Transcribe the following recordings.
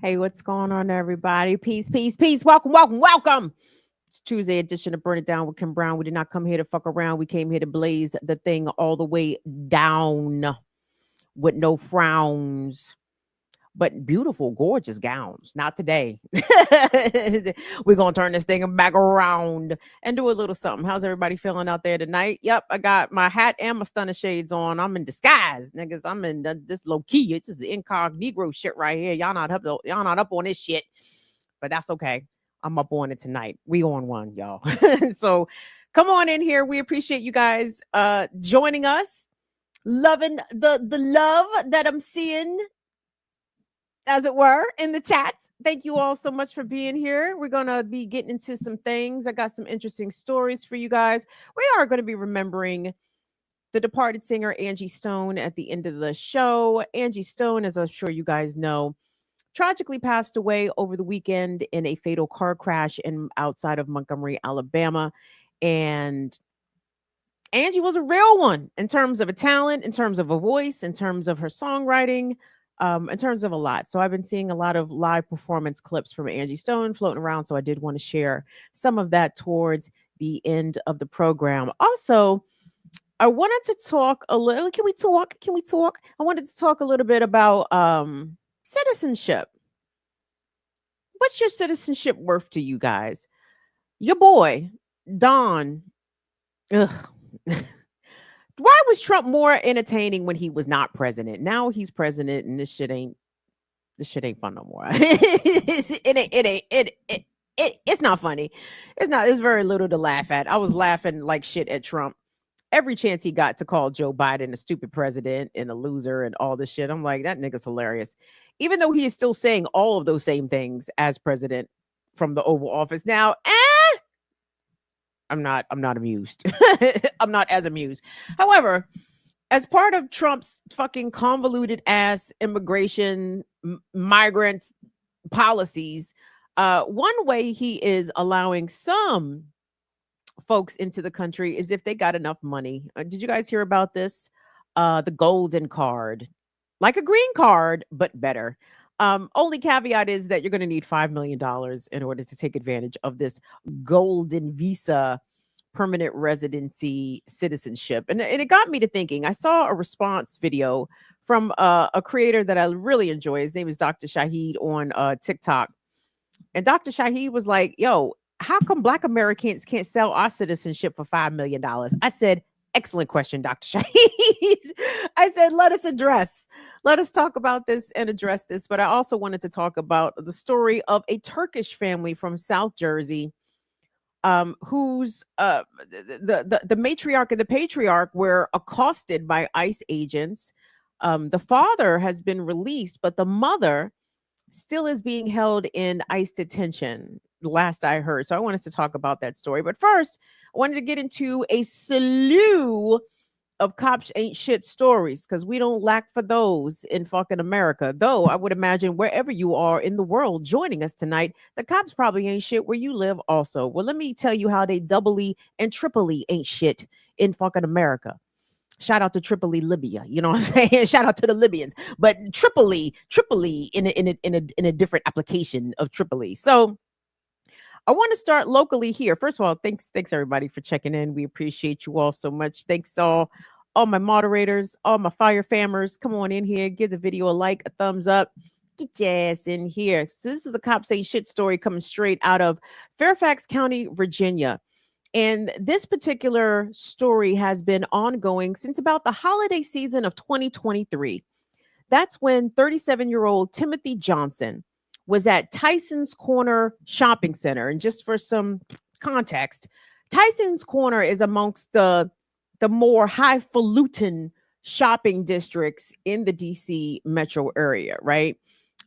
Hey, what's going on, everybody? Peace, peace, peace. Welcome, welcome, welcome. It's Tuesday edition of Burn It Down with Kim Brown. We did not come here to fuck around. We came here to blaze the thing all the way down with no frowns, but beautiful, gorgeous gowns. Not today. We're going to turn this thing back around and do a little something. How's everybody feeling out there tonight? Yep, I got my hat and my stunner shades on. I'm in disguise, niggas. I'm in this low key. It's this incognito shit right here. Y'all not up on this shit, but that's okay. I'm up on it tonight. We on one, y'all. So come on in here. We appreciate you guys joining us. Loving the love that I'm seeing, as it were, in the chat. Thank you all so much for being here. We're going to be getting into some things. I got some interesting stories for you guys. We are going to be remembering the departed singer Angie Stone at the end of the show. Angie Stone, as I'm sure you guys know, tragically passed away over the weekend in a fatal car crash outside of Montgomery, Alabama. And Angie was a real one in terms of a talent, in terms of a voice, in terms of her songwriting, in terms of a lot. So I've been seeing a lot of live performance clips from Angie Stone floating around. So I did want to share some of that towards the end of the program. Also, I wanted to talk a little. Can we talk? Can we talk? I wanted to talk a little bit about citizenship. What's your citizenship worth to you guys? Your boy, Don. Ugh. Why was Trump more entertaining when he was not president? Now he's president, and this shit ain't fun no more. It's not funny. It's very little to laugh at. I was laughing like shit at Trump every chance he got to call Joe Biden a stupid president and a loser and all this shit. I'm like, that nigga's hilarious. Even though he is still saying all of those same things as president from the Oval Office now, I'm not amused. I'm not as amused. However, as part of Trump's fucking convoluted ass immigration migrants policies, one way he is allowing some folks into the country is if they got enough money. Did you guys hear about this? The golden card, like a green card, but better. Only caveat is that you're going to need $5 million in order to take advantage of this golden visa permanent residency citizenship. And it got me to thinking. I saw a response video from a creator that I really enjoy. His name is Dr. Shahid on TikTok. And Dr. Shahid was like, yo, how come Black Americans can't sell our citizenship for $5 million? I said, excellent question, Dr. Shahid. I said, let us talk about this and address this. But I also wanted to talk about the story of a Turkish family from South Jersey, whose the matriarch and the patriarch were accosted by ICE agents. The father has been released, but the mother still is being held in ICE detention, last I heard. So I wanted to talk about that story. But first, I wanted to get into a slew of cops ain't shit stories, because we don't lack for those in fucking America. Though I would imagine wherever you are in the world joining us tonight, the cops probably ain't shit where you live also. Well, let me tell you how they doubly and triply ain't shit in fucking America. Shout out to Tripoli, Libya. You know what I'm saying? Shout out to the Libyans. But Tripoli in a different application of Tripoli. So I want to start locally here. First of all, thanks everybody for checking in. We appreciate you all so much. Thanks all my moderators, all my fire famers. Come on in here, give the video a like, a thumbs up. Get your ass in here. So this is a Cops Ain't Shit story coming straight out of Fairfax County, Virginia. And this particular story has been ongoing since about the holiday season of 2023. That's when 37-year-old Timothy Johnson was at Tyson's Corner Shopping Center. And just for some context, Tyson's Corner is amongst the more highfalutin shopping districts in the DC metro area, right?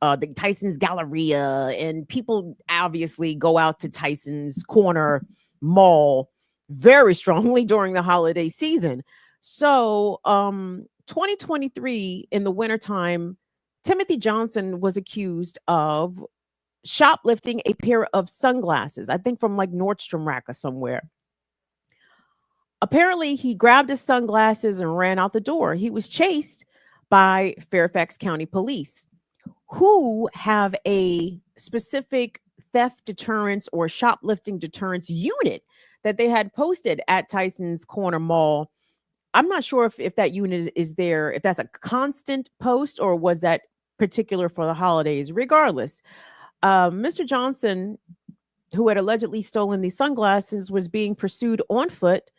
The Tyson's Galleria, and people obviously go out to Tyson's Corner Mall very strongly during the holiday season. So 2023 in the wintertime, Timothy Johnson was accused of shoplifting a pair of sunglasses, I think from like Nordstrom Rack or somewhere. Apparently, he grabbed his sunglasses and ran out the door. He was chased by Fairfax County Police, who have a specific theft deterrence or shoplifting deterrence unit that they had posted at Tyson's Corner Mall. I'm not sure if that unit is there, if that's a constant post or was that particular for the holidays. Regardless, Mr. Johnson, who had allegedly stolen these sunglasses, was being pursued on foot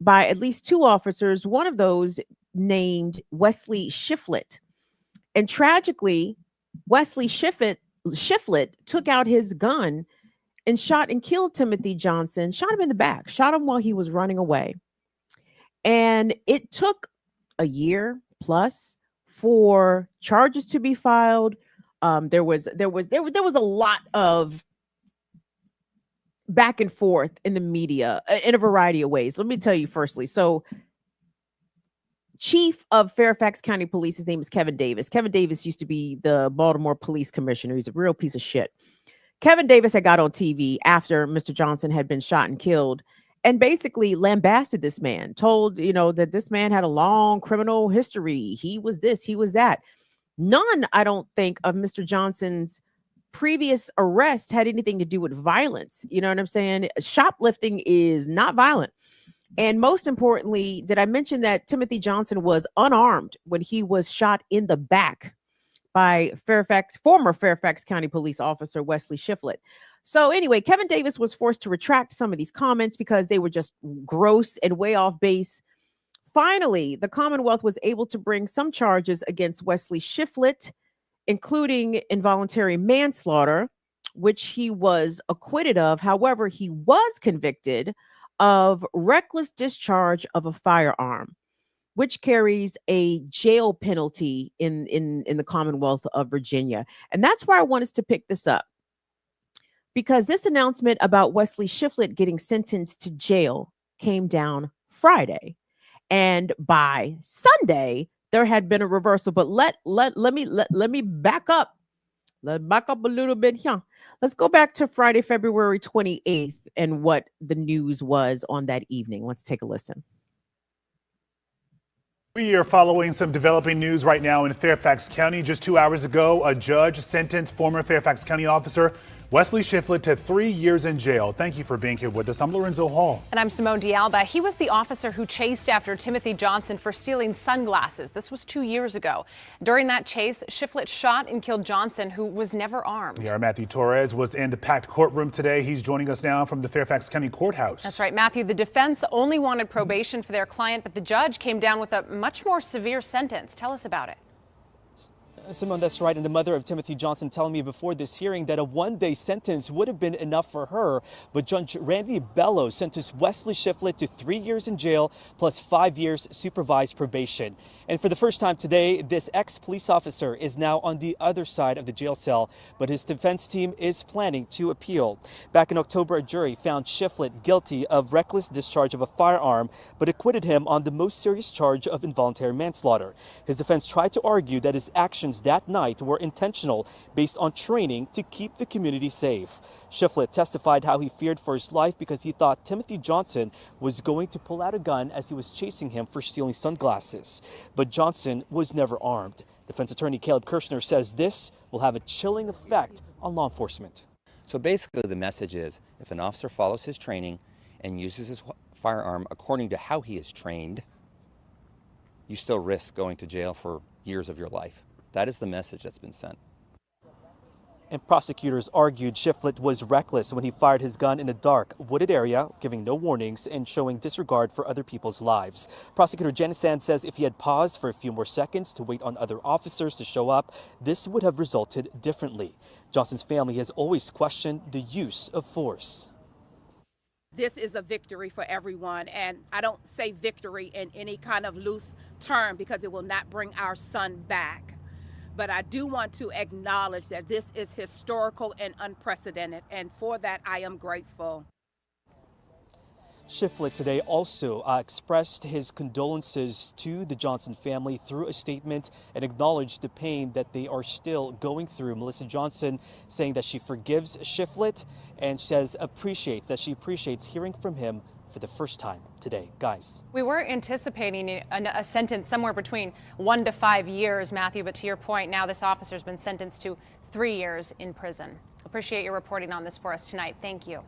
by at least two officers, one of those named Wesley Shiflett. And tragically, Wesley Shiflett took out his gun and shot and killed Timothy Johnson, shot him in the back, shot him while he was running away. And it took a year plus for charges to be filed. There was a lot of back and forth in the media in a variety of ways. Let me tell you firstly. So Chief of Fairfax County Police, his name is Kevin Davis. Kevin Davis used to be the Baltimore police commissioner. He's a real piece of shit. Kevin Davis had got on TV after Mr. Johnson had been shot and killed and basically lambasted this man, told, that this man had a long criminal history. He was this, he was that. None, I don't think, of Mr. Johnson's previous arrest had anything to do with violence. You know what I'm saying? Shoplifting is not violent. And most importantly, did I mention that Timothy Johnson was unarmed when he was shot in the back by former Fairfax County police officer Wesley Shiflett? So anyway, Kevin Davis was forced to retract some of these comments because they were just gross and way off base. Finally, the Commonwealth was able to bring some charges against Wesley Shiflett, including involuntary manslaughter, which he was acquitted of. However, he was convicted of reckless discharge of a firearm, which carries a jail penalty in the Commonwealth of Virginia. And that's why I want us to pick this up, because this announcement about Wesley Shiflett getting sentenced to jail came down Friday. And by Sunday, there had been a reversal. But let me back up. Let's back up a little bit here. Let's go back to Friday, February 28th, and what the news was on that evening. Let's take a listen. We are following some developing news right now in Fairfax County. Just 2 hours ago, a judge sentenced former Fairfax County officer Wesley Shiflett to 3 years in jail. Thank you for being here with us. I'm Lorenzo Hall. And I'm Simone D'Alba. He was the officer who chased after Timothy Johnson for stealing sunglasses. This was 2 years ago. During that chase, Shiflett shot and killed Johnson, who was never armed. Yeah, Matthew Torres was in the packed courtroom today. He's joining us now from the Fairfax County Courthouse. That's right, Matthew. The defense only wanted probation for their client, but the judge came down with a much more severe sentence. Tell us about it. Simone, that's right. And the mother of Timothy Johnson telling me before this hearing that a one-day sentence would have been enough for her. But Judge Randy Bellows sentenced Wesley Shiflett to 3 years in jail plus 5 years supervised probation. And for the first time today, this ex-police officer is now on the other side of the jail cell, but his defense team is planning to appeal. Back in October, a jury found Shiflett guilty of reckless discharge of a firearm, but acquitted him on the most serious charge of involuntary manslaughter. His defense tried to argue that his actions that night were intentional based on training to keep the community safe. Shiflett testified how he feared for his life because he thought Timothy Johnson was going to pull out a gun as he was chasing him for stealing sunglasses. But Johnson was never armed. Defense attorney Caleb Kirshner says this will have a chilling effect on law enforcement. So basically the message is, if an officer follows his training and uses his firearm according to how he is trained, you still risk going to jail for years of your life. That is the message that's been sent. And prosecutors argued Shiflett was reckless when he fired his gun in a dark, wooded area, giving no warnings and showing disregard for other people's lives. Prosecutor Janice Sand says if he had paused for a few more seconds to wait on other officers to show up, this would have resulted differently. Johnson's family has always questioned the use of force. This is a victory for everyone, and I don't say victory in any kind of loose term because it will not bring our son back. But I do want to acknowledge that this is historical and unprecedented, and for that I am grateful. Shiflett today also expressed his condolences to the Johnson family through a statement and acknowledged the pain that they are still going through. Melissa Johnson saying that she forgives Shiflett and says she appreciates hearing from him for the first time today. Guys. We were anticipating a sentence somewhere between 1 to 5 years, Matthew, but to your point, now this officer's been sentenced to 3 years in prison. Appreciate your reporting on this for us tonight. Thank you.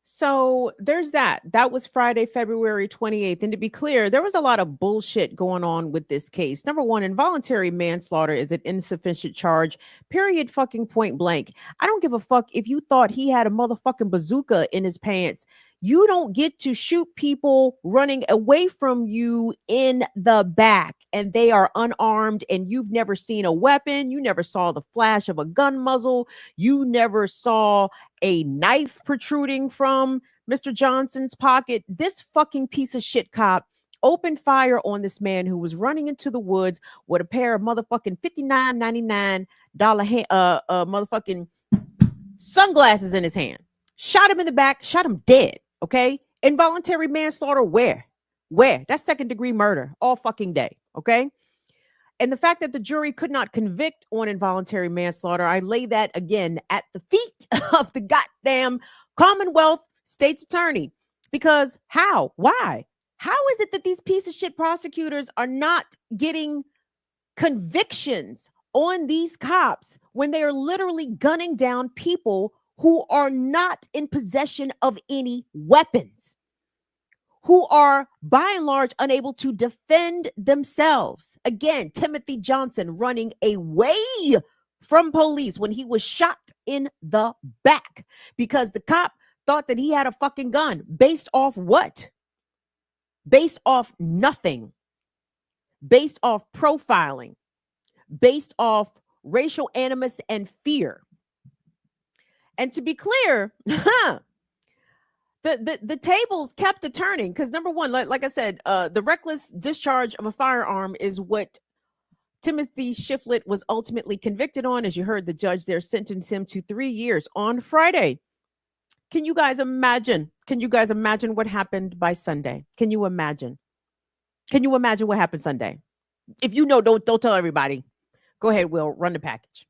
So there's that. That was Friday, February 28th. And to be clear, there was a lot of bullshit going on with this case. Number one, involuntary manslaughter is an insufficient charge, period, fucking point blank. I don't give a fuck if you thought he had a motherfucking bazooka in his pants. You don't get to shoot people running away from you in the back and they are unarmed and you've never seen a weapon. You never saw the flash of a gun muzzle. You never saw a knife protruding from Mr. Johnson's pocket. This fucking piece of shit cop opened fire on this man who was running into the woods with a pair of motherfucking $59.99 motherfucking sunglasses in his hand. Shot him in the back, shot him dead. Okay. Involuntary manslaughter. Where? That's second degree murder all fucking day. Okay. And the fact that the jury could not convict on involuntary manslaughter, I lay that again at the feet of the goddamn Commonwealth State's Attorney. Because how? Why? How is it that these piece of shit prosecutors are not getting convictions on these cops when they are literally gunning down people who are not in possession of any weapons, who are by and large unable to defend themselves? Again, Timothy Johnson running away from police when he was shot in the back because the cop thought that he had a fucking gun. Based off what? Based off nothing. Based off profiling. Based off racial animus and fear. And to be clear, the tables kept turning because number one, like I said, the reckless discharge of a firearm is what Timothy Shiflett was ultimately convicted on. As you heard, the judge there sentenced him to 3 years on Friday. Can you guys imagine? What happened by Sunday? Can you imagine? What happened Sunday? If you know, don't tell everybody. Go ahead, Will, run the package.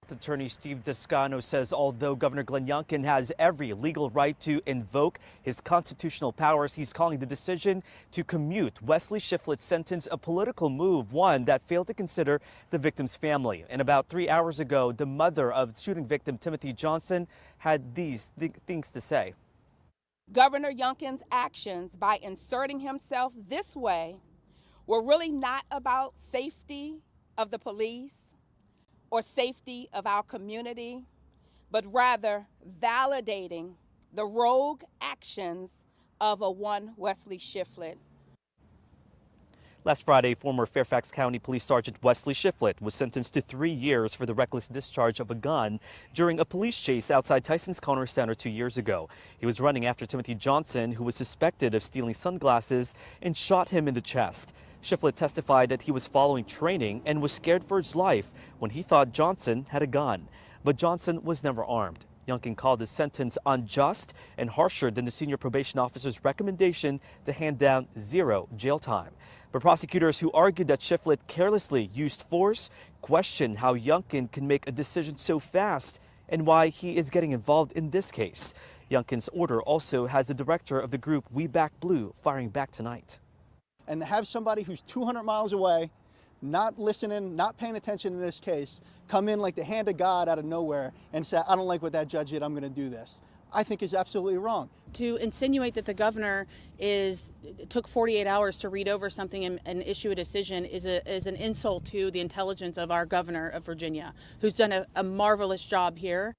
Attorney Steve Descano says although Governor Glenn Youngkin has every legal right to invoke his constitutional powers, he's calling the decision to commute Wesley Shiflett's sentence a political move, one that failed to consider the victim's family. And about 3 hours ago, the mother of shooting victim Timothy Johnson had these things to say. Governor Youngkin's actions by inserting himself this way were really not about safety of the police or safety of our community, but rather validating the rogue actions of a one Wesley Shiflett. Last Friday, former Fairfax County Police Sergeant Wesley Shiflett was sentenced to 3 years for the reckless discharge of a gun during a police chase outside Tyson's Corner Center 2 years ago. He was running after Timothy Johnson, who was suspected of stealing sunglasses, and shot him in the chest. Shiflett testified that he was following training and was scared for his life when he thought Johnson had a gun. But Johnson was never armed. Youngkin called his sentence unjust and harsher than the senior probation officer's recommendation to hand down 0 jail time. But prosecutors who argued that Shiflett carelessly used force questioned how Youngkin can make a decision so fast and why he is getting involved in this case. Youngkin's order also has the director of the group We Back Blue firing back tonight. And to have somebody who's 200 miles away, not listening, not paying attention in this case, come in like the hand of God out of nowhere and say, I don't like what that judge did, I'm going to do this, I think is absolutely wrong. To insinuate that the governor took 48 hours to read over something and issue a decision is an insult to the intelligence of our governor of Virginia, who's done a marvelous job here.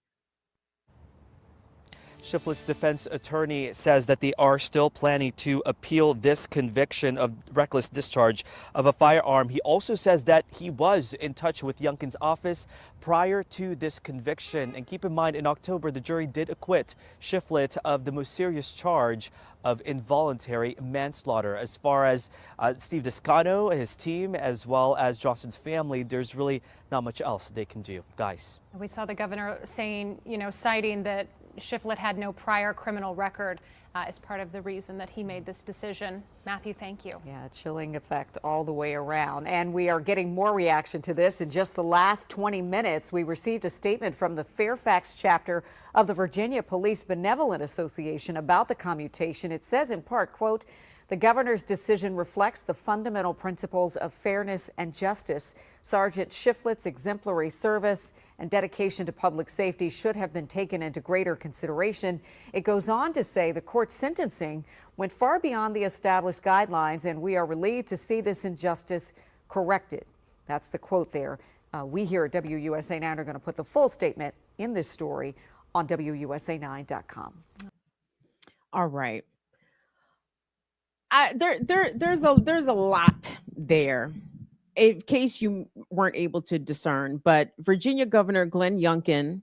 Shiflett's defense attorney says that they are still planning to appeal this conviction of reckless discharge of a firearm. He also says that he was in touch with Youngkin's office prior to this conviction. And keep in mind, in October, the jury did acquit Shiflett of the most serious charge of involuntary manslaughter. As far as Steve Descano, his team, as well as Johnson's family, there's really not much else they can do. Guys. We saw the governor saying, citing that Shiflett had no prior criminal record as part of the reason that he made this decision. Matthew, thank you. Yeah, chilling effect all the way around. And we are getting more reaction to this. In just the last 20 minutes, we received a statement from the Fairfax chapter of the Virginia Police Benevolent Association about the commutation. It says in part, quote, "The governor's decision reflects the fundamental principles of fairness and justice. Sergeant Shiflett's exemplary service and dedication to public safety should have been taken into greater consideration." It goes on to say the court's sentencing went far beyond the established guidelines, and we are relieved to see this injustice corrected. That's the quote there. We here at WUSA 9 are going to put the full statement in this story on WUSA9.com. All right. There's a lot there, in case you weren't able to discern. But Virginia Governor Glenn Youngkin,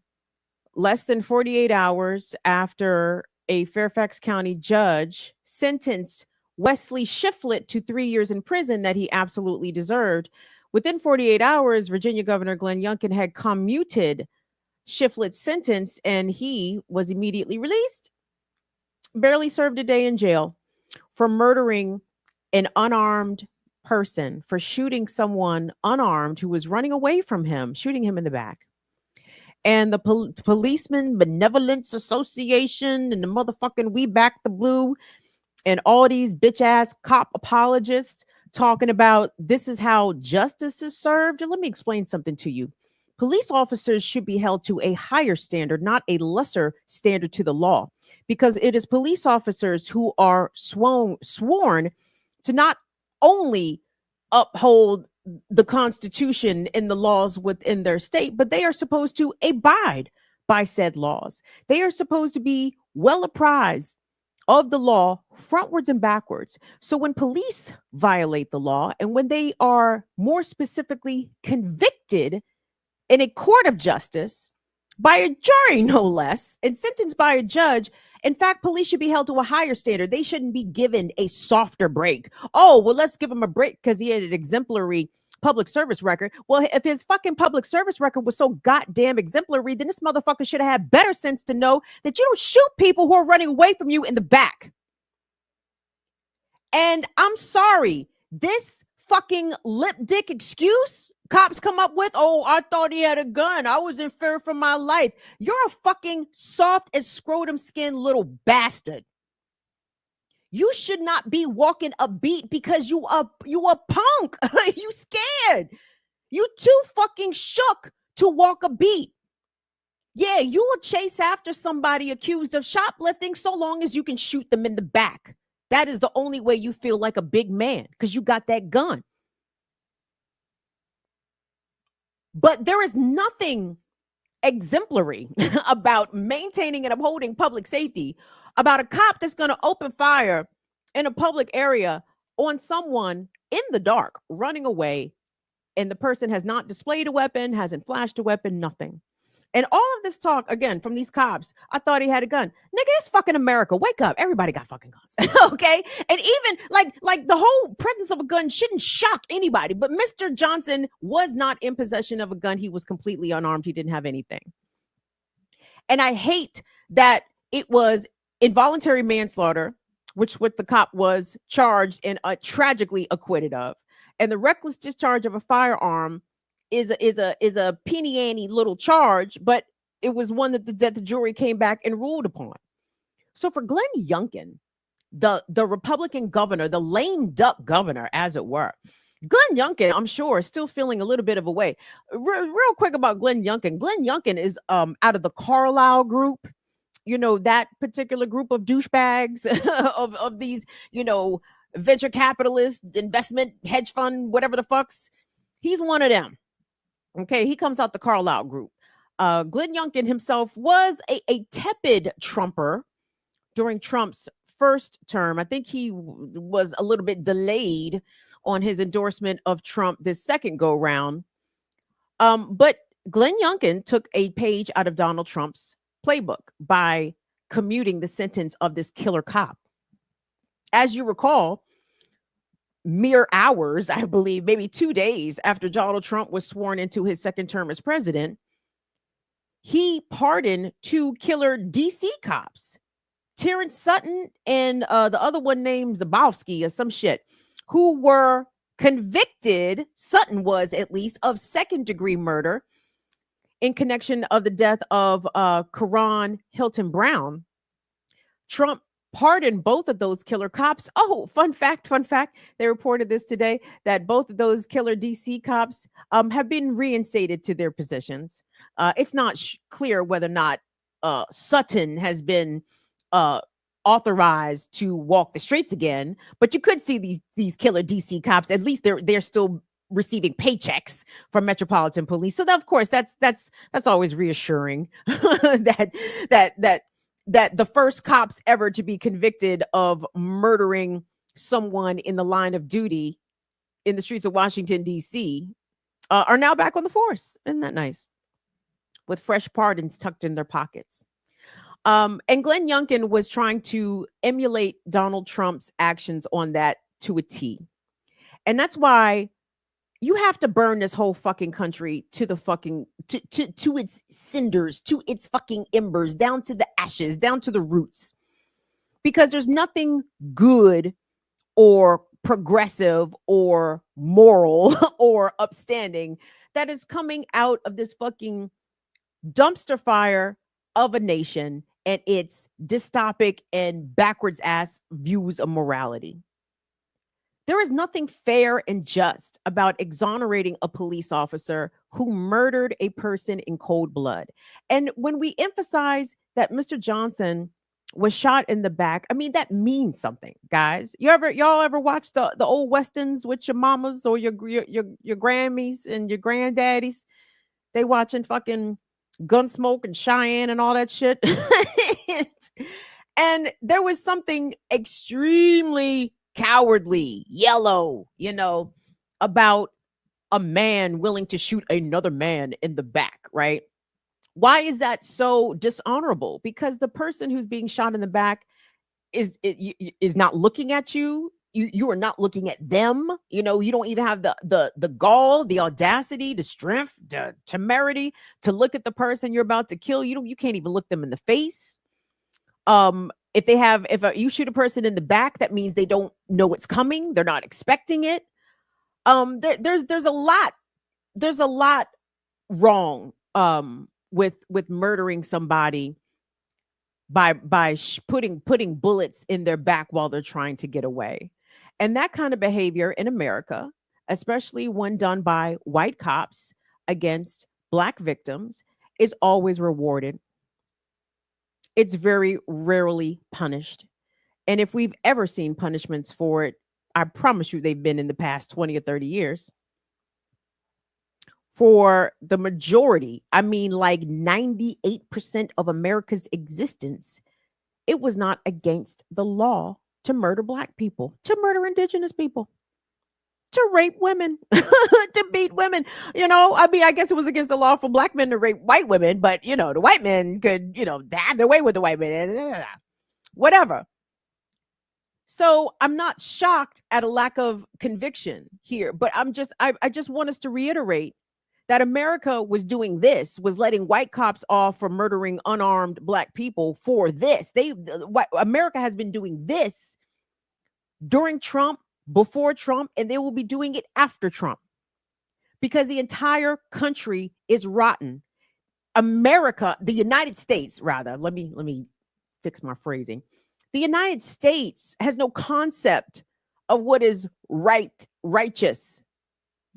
less than 48 hours after a Fairfax County judge sentenced Wesley Shiflett to 3 years in prison that he absolutely deserved, within 48 hours, Virginia Governor Glenn Youngkin had commuted Shiflett's sentence, and he was immediately released. Barely served a day in jail for murdering an unarmed person, for shooting someone unarmed who was running away from him, shooting him in the back. And the Policeman Benevolence Association and the motherfucking We Back the Blue and all these bitch ass cop apologists talking about this is how justice is served. And let me explain something to you. Police officers should be held to a higher standard, not a lesser standard to the law, because it is police officers who are sworn to not only uphold the Constitution and the laws within their state, but they are supposed to abide by said laws. They are supposed to be well apprised of the law frontwards and backwards. So when police violate the law, and when they are more specifically convicted in a court of justice by a jury, no less, and sentenced by a judge, in fact, police should be held to a higher standard. They shouldn't be given a softer break. Oh, well, let's give him a break because he had an exemplary public service record. Well, if his fucking public service record was so goddamn exemplary, then this motherfucker should have had better sense to know that you don't shoot people who are running away from you in the back. And I'm sorry, this fucking lip dick excuse cops come up with, oh, I thought he had a gun, I was in fear for my life. You're a fucking soft as scrotum skin little bastard. You should not be walking a beat because you a punk. You scared. You too fucking shook to walk a beat. Yeah, you will chase after somebody accused of shoplifting so long as you can shoot them in the back. That is the only way you feel like a big man, because you got that gun. But there is nothing exemplary about maintaining and upholding public safety about a cop that's going to open fire in a public area on someone in the dark running away, and the person has not displayed a weapon, hasn't flashed a weapon, nothing. And all of this talk, again, from these cops, I thought he had a gun. Nigga, it's fucking America. Wake up. Everybody got fucking guns. Okay? And even like the whole presence of a gun shouldn't shock anybody. But Mr. Johnson was not in possession of a gun. He was completely unarmed. He didn't have anything. And I hate that it was involuntary manslaughter, which what the cop was charged and tragically acquitted of. And the reckless discharge of a firearm is a penny little charge, but it was one that the jury came back and ruled upon. So for Glenn Youngkin, the Republican governor, the lame duck governor, as it were, Glenn Youngkin, I'm sure, is still feeling a little bit of a way. Real quick about Glenn Youngkin. Glenn Youngkin is out of the Carlyle group, you know, that particular group of douchebags of these, you know, venture capitalists, investment, hedge fund, whatever the fucks. He's one of them. Okay, he comes out the Carlyle group. Glenn Youngkin himself was a tepid Trumper during Trump's first term. I think he was a little bit delayed on his endorsement of Trump this second go round. But Glenn Youngkin took a page out of Donald Trump's playbook by commuting the sentence of this killer cop. As you recall, mere hours, I believe, maybe 2 days after Donald Trump was sworn into his second term as president, he pardoned 2 killer DC cops, Terrence Sutton and the other one named Zabowski or some shit, who were convicted, Sutton was at least, of second-degree murder in connection of the death of Karan Hilton Brown. Trump pardoned both of those killer cops. Oh, fun fact. They reported this today, that both of those killer DC cops have been reinstated to their positions. It's not clear whether or not Sutton has been authorized to walk the streets again, but you could see these killer DC cops, at least they're still receiving paychecks from Metropolitan Police. So that, of course, that's always reassuring that the first cops ever to be convicted of murdering someone in the line of duty in the streets of Washington, D.C., are now back on the force. Isn't that nice? With fresh pardons tucked in their pockets. And Glenn Youngkin was trying to emulate Donald Trump's actions on that to a T. And that's why you have to burn this whole fucking country to the fucking to its cinders, to its fucking embers, down to the ashes, down to the roots. Because there's nothing good or progressive or moral or upstanding that is coming out of this fucking dumpster fire of a nation and its dystopic and backwards ass views of morality. There is nothing fair and just about exonerating a police officer who murdered a person in cold blood. And when we emphasize that Mr. Johnson was shot in the back, I mean, that means something, guys. Y'all ever watch the old westerns with your mamas or your Grammys and your granddaddies? They watching fucking Gunsmoke and Cheyenne and all that shit. And there was something extremely cowardly, yellow, about a man willing to shoot another man in the back, right? Why is that so dishonorable? Because the person who's being shot in the back is not looking at you. You are not looking at them. You don't even have the gall, the audacity, the strength, the temerity to look at the person you're about to kill. You can't even look them in the face. If you shoot a person in the back, that means they don't know it's coming. They're not expecting it. There's a lot wrong with murdering somebody by putting bullets in their back while they're trying to get away. And that kind of behavior in America, especially when done by white cops against Black victims, is always rewarded. It's very rarely punished. And if we've ever seen punishments for it, I promise you they've been in the past 20 or 30 years. For the majority, I mean like 98% of America's existence, it was not against the law to murder Black people, to murder Indigenous people, to rape women, to beat women. I guess it was against the law for Black men to rape white women, but, the white men could, have their way with the white men, whatever. So I'm not shocked at a lack of conviction here, but I just want us to reiterate that America was doing this, was letting white cops off for murdering unarmed Black people for this. America has been doing this during Trump, before Trump, and they will be doing it after Trump because the entire country is rotten. America, the United States, rather, let me fix my phrasing. The United States has no concept of what is right, righteous,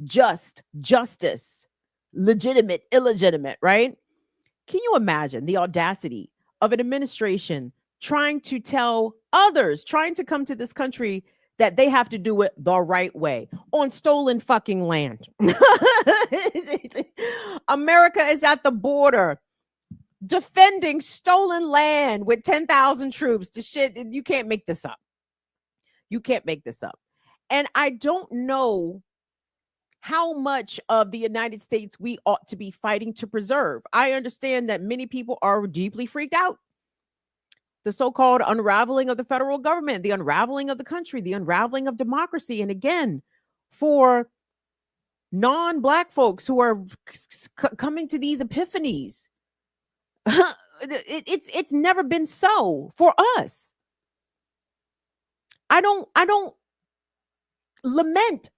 just, justice, legitimate, illegitimate, right? Can you imagine the audacity of an administration trying to tell others, trying to come to this country that they have to do it the right way on stolen fucking land? America is at the border defending stolen land with 10,000 troops. The shit, you can't make this up. You can't make this up. And I don't know how much of the United States we ought to be fighting to preserve. I understand that many people are deeply freaked out. The so-called unraveling of the federal government, the unraveling of the country, the unraveling of democracy. And again, for non-Black folks who are coming to these epiphanies, it's never been so for us. I don't lament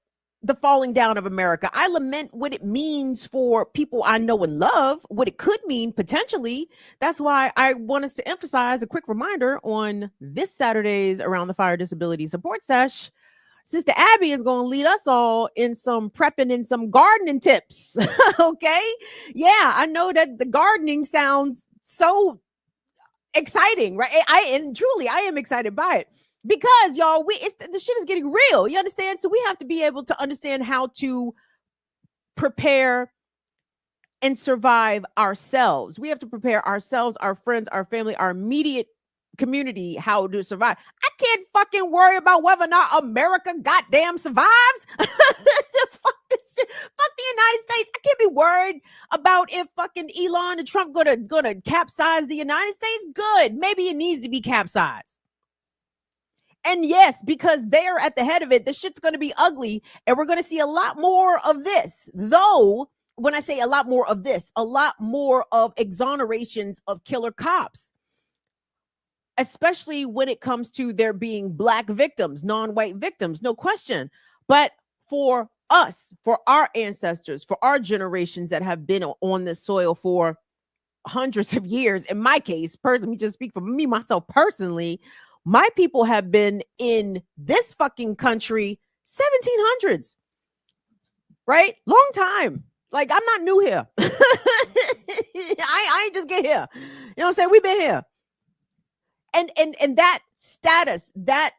the falling down of America. I lament what it means for people I know and love, what it could mean potentially. That's why I want us to emphasize a quick reminder on this Saturday's Around the Fire Disability Support Sesh. Sister Abby is going to lead us all in some prepping and some gardening tips. Okay. Yeah, I know that the gardening sounds so exciting, right? And truly I am excited by it. Because y'all, the shit is getting real. You understand? So we have to be able to understand how to prepare and survive ourselves. We have to prepare ourselves, our friends, our family, our immediate community, how to survive. I can't fucking worry about whether or not America goddamn survives. Fuck this shit. Fuck the United States. I can't be worried about if fucking Elon and Trump gonna capsize the United States. Good. Maybe it needs to be capsized. And yes, because they're at the head of it, the shit's going to be ugly. And we're going to see a lot more of this. Though, when I say a lot more of this, a lot more of exonerations of killer cops, especially when it comes to there being Black victims, non-white victims, no question. But for us, for our ancestors, for our generations that have been on this soil for hundreds of years, in my case, personally, just speak for me, myself personally, my people have been in this fucking country 1700s, right? Long time. Like, I'm not new here. I ain't just get here. You know what I'm saying? We've been here. And that status, that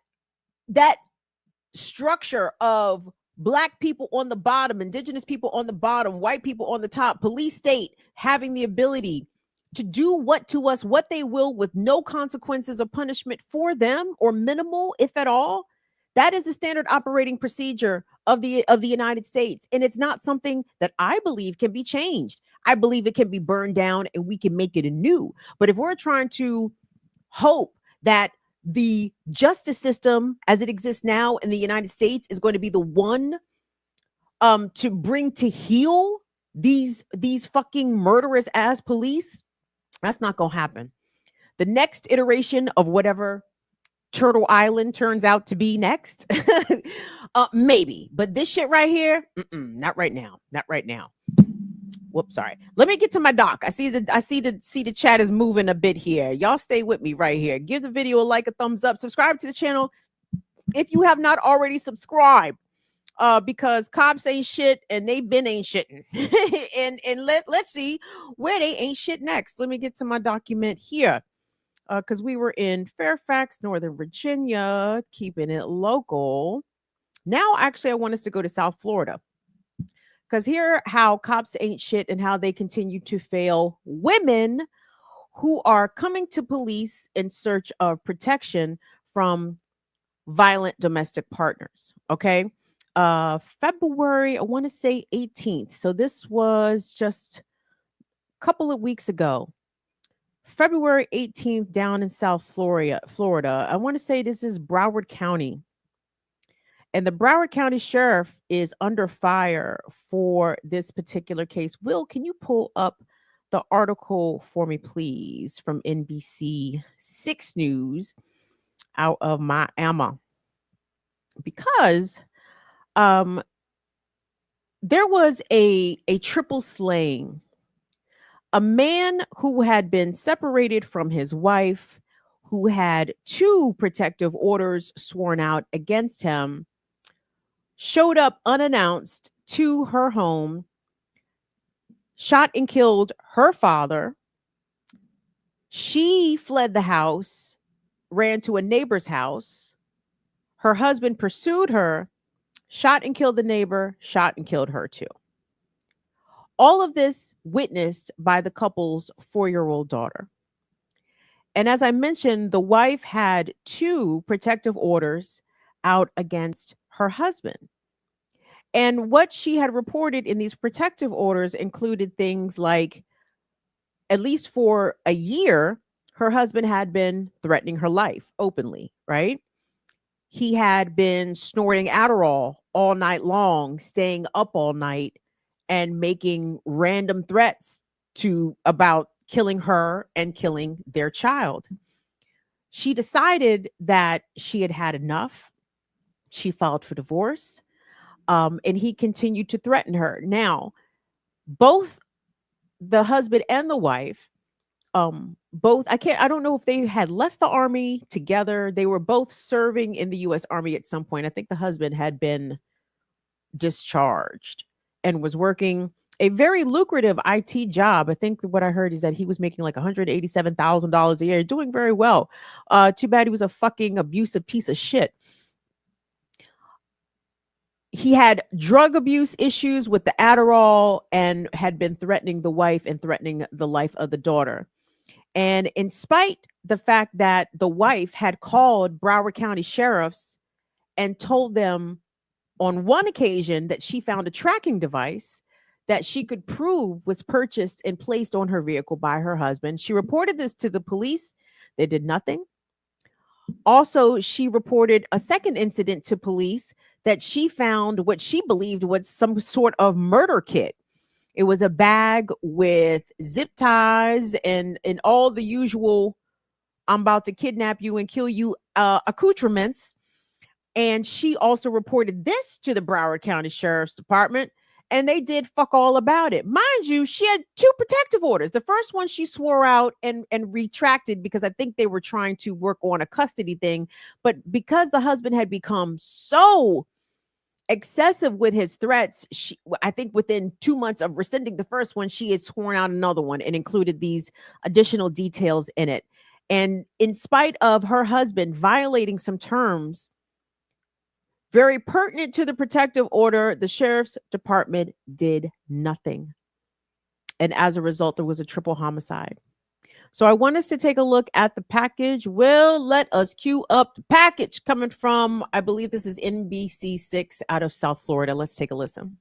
structure of Black people on the bottom, indigenous people on the bottom, white people on the top, police state having the ability to do what to us, what they will, with no consequences or punishment for them, or minimal, if at all. That is the standard operating procedure of the United States. And it's not something that I believe can be changed. I believe it can be burned down and we can make it anew. But if we're trying to hope that the justice system as it exists now in the United States is going to be the one to bring to heal these fucking murderous ass police, that's not going to happen. The next iteration of whatever Turtle Island turns out to be next, maybe. But this shit right here, not right now. Not right now. Whoops, sorry. Let me get to my doc. I see the chat is moving a bit here. Y'all stay with me right here. Give the video a like, a thumbs up, subscribe to the channel if you have not already subscribed. Because cops ain't shit and they been ain't shitting. and let's see where they ain't shit next. Let me get to my document here. Because we were in Fairfax, Northern Virginia, keeping it local. Now, actually, I want us to go to South Florida. Because here how cops ain't shit and how they continue to fail women who are coming to police in search of protection from violent domestic partners. Okay. February, I want to say 18th. So this was just a couple of weeks ago. February 18th down in South Florida. I want to say this is Broward County. And the Broward County Sheriff is under fire for this particular case. Will, can you pull up the article for me, please, from NBC 6 News out of Miami? Because there was a triple slaying. A man who had been separated from his wife, who had 2 protective orders sworn out against him, showed up unannounced to her home, shot and killed her father. She fled the house, ran to a neighbor's house. Her husband pursued her, shot and killed the neighbor, shot and killed her too. All of this witnessed by the couple's 4-year-old daughter. And as I mentioned, the wife had 2 protective orders out against her husband. And what she had reported in these protective orders included things like, at least for a year, her husband had been threatening her life openly, right? He had been snorting Adderall all night long, staying up all night, and making random threats about killing her and killing their child. She decided that she had had enough. She filed for divorce, and he continued to threaten her. Now, both the husband and the wife, I don't know if they had left the army together. They were both serving in the U.S. Army at some point. I think the husband had been discharged and was working a very lucrative IT job. I think what I heard is that he was making like $187,000 a year, doing very well. Too bad he was a fucking abusive piece of shit. He had drug abuse issues with the Adderall and had been threatening the wife and threatening the life of the daughter. And in spite the fact that the wife had called Broward County sheriffs and told them on one occasion that she found a tracking device that she could prove was purchased and placed on her vehicle by her husband. She reported this to the police. They did nothing. Also, she reported a second incident to police that she found what she believed was some sort of murder kit. It was a bag with zip ties and all the usual "I'm about to kidnap you and kill you" accoutrements. And she also reported this to the Broward County Sheriff's Department, and they did fuck all about it. Mind you, she had 2 protective orders. The first one she swore out and retracted because I think they were trying to work on a custody thing. But because the husband had become so excessive with his threats, I think within 2 months of rescinding the first one, she had sworn out another one and included these additional details in it. And in spite of her husband violating some terms very pertinent to the protective order, the sheriff's department did nothing. And as a result, there was a triple homicide. So I want us to take a look at the package. Will, let us cue up the package coming from, I believe this is NBC6 out of South Florida. Let's take a listen.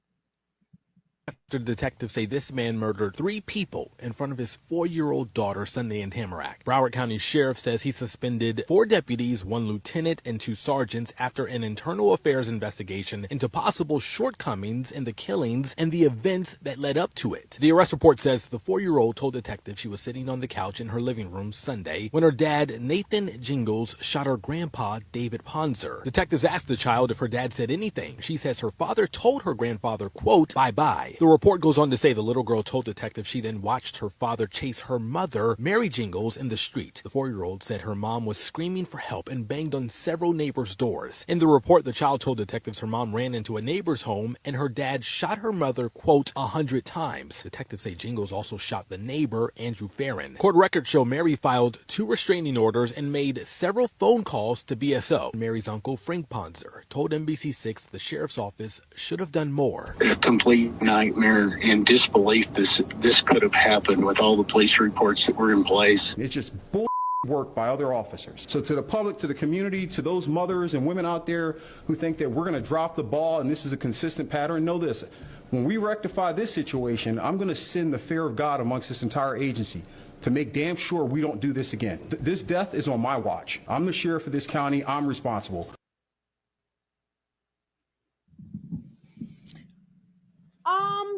After detectives say this man murdered 3 people in front of his 4-year-old daughter Sunday in Tamarack. Broward County Sheriff says he suspended 4 deputies, 1 lieutenant, and 2 sergeants after an internal affairs investigation into possible shortcomings in the killings and the events that led up to it. The arrest report says the 4-year-old told detectives she was sitting on the couch in her living room Sunday when her dad, Nathan Jingles, shot her grandpa, David Ponzer. Detectives asked the child if her dad said anything. She says her father told her grandfather, quote, "bye-bye." The report goes on to say the little girl told detectives she then watched her father chase her mother, Mary Jingles, in the street. The 4-year-old said her mom was screaming for help and banged on several neighbors' doors. In the report, the child told detectives her mom ran into a neighbor's home and her dad shot her mother, quote, 100 times. Detectives say Jingles also shot the neighbor, Andrew Farron. Court records show Mary filed 2 restraining orders and made several phone calls to BSO. Mary's uncle, Frank Ponzer, told NBC6 the sheriff's office should have done more. A complete nightmare and disbelief this could have happened with all the police reports that were in place. It's just bull work by other officers. So to the public, to the community, to those mothers and women out there who think that we're going to drop the ball and this is a consistent pattern, know this. When we rectify this situation, I'm going to send the fear of God amongst this entire agency to make damn sure we don't do this again. This death is on my watch. I'm the sheriff of this county. I'm responsible.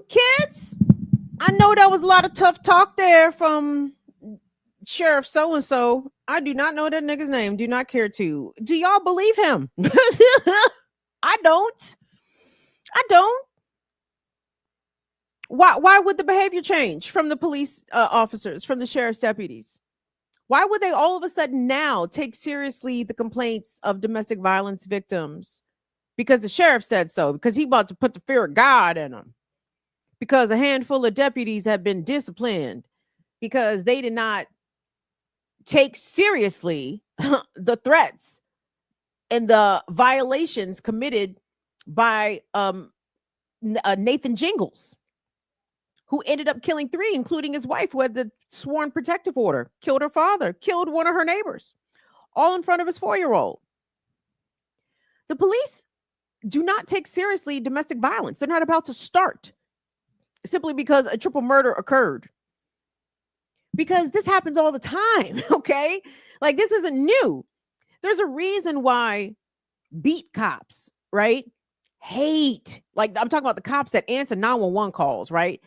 Kids, I know that was a lot of tough talk there from Sheriff so-and-so. I do not know that nigga's name. Do not care to. Do y'all believe him? I don't. Why would the behavior change from the police officers, from the sheriff's deputies? Why would they all of a sudden now take seriously the complaints of domestic violence victims? Because the sheriff said so, because he about to put the fear of God in them. Because a handful of deputies have been disciplined because they did not take seriously the threats and the violations committed by Nathan Jingles, who ended up killing 3, including his wife, who had the sworn protective order, killed her father, killed one of her neighbors, all in front of his 4-year-old. The police do not take seriously domestic violence. They're not about to start simply because a triple murder occurred. Because this happens all the time, okay? Like, this isn't new. There's a reason why beat cops, right, hate, like, I'm talking about the cops that answer 911 calls, right?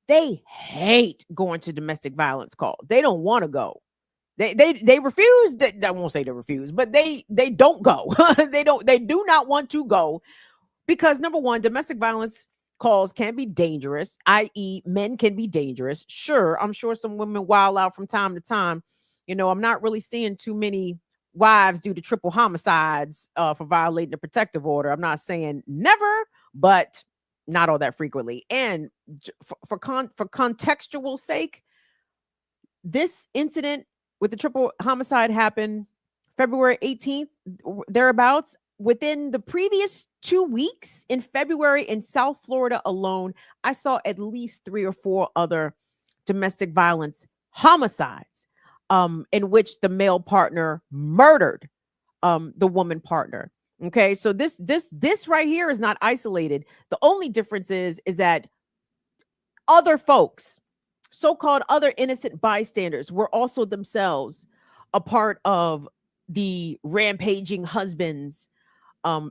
they hate going to domestic violence calls. They don't want to go. They refuse. I won't say they refuse, but they don't go. They do not want to go because, number one, domestic violence calls can be dangerous, i.e., men can be dangerous. Sure, I'm sure some women wild out from time to time. I'm not really seeing too many wives due to triple homicides for violating the protective order. I'm not saying never, but not all that frequently. And for contextual sake, this incident with the triple homicide happened February 18th, thereabouts. Within the previous 2 weeks in February in South Florida alone, I saw at least 3 or 4 other domestic violence homicides in which the male partner murdered the woman partner. Okay, so this right here is not isolated. The only difference is that other folks, so-called other innocent bystanders, were also themselves a part of the rampaging husband's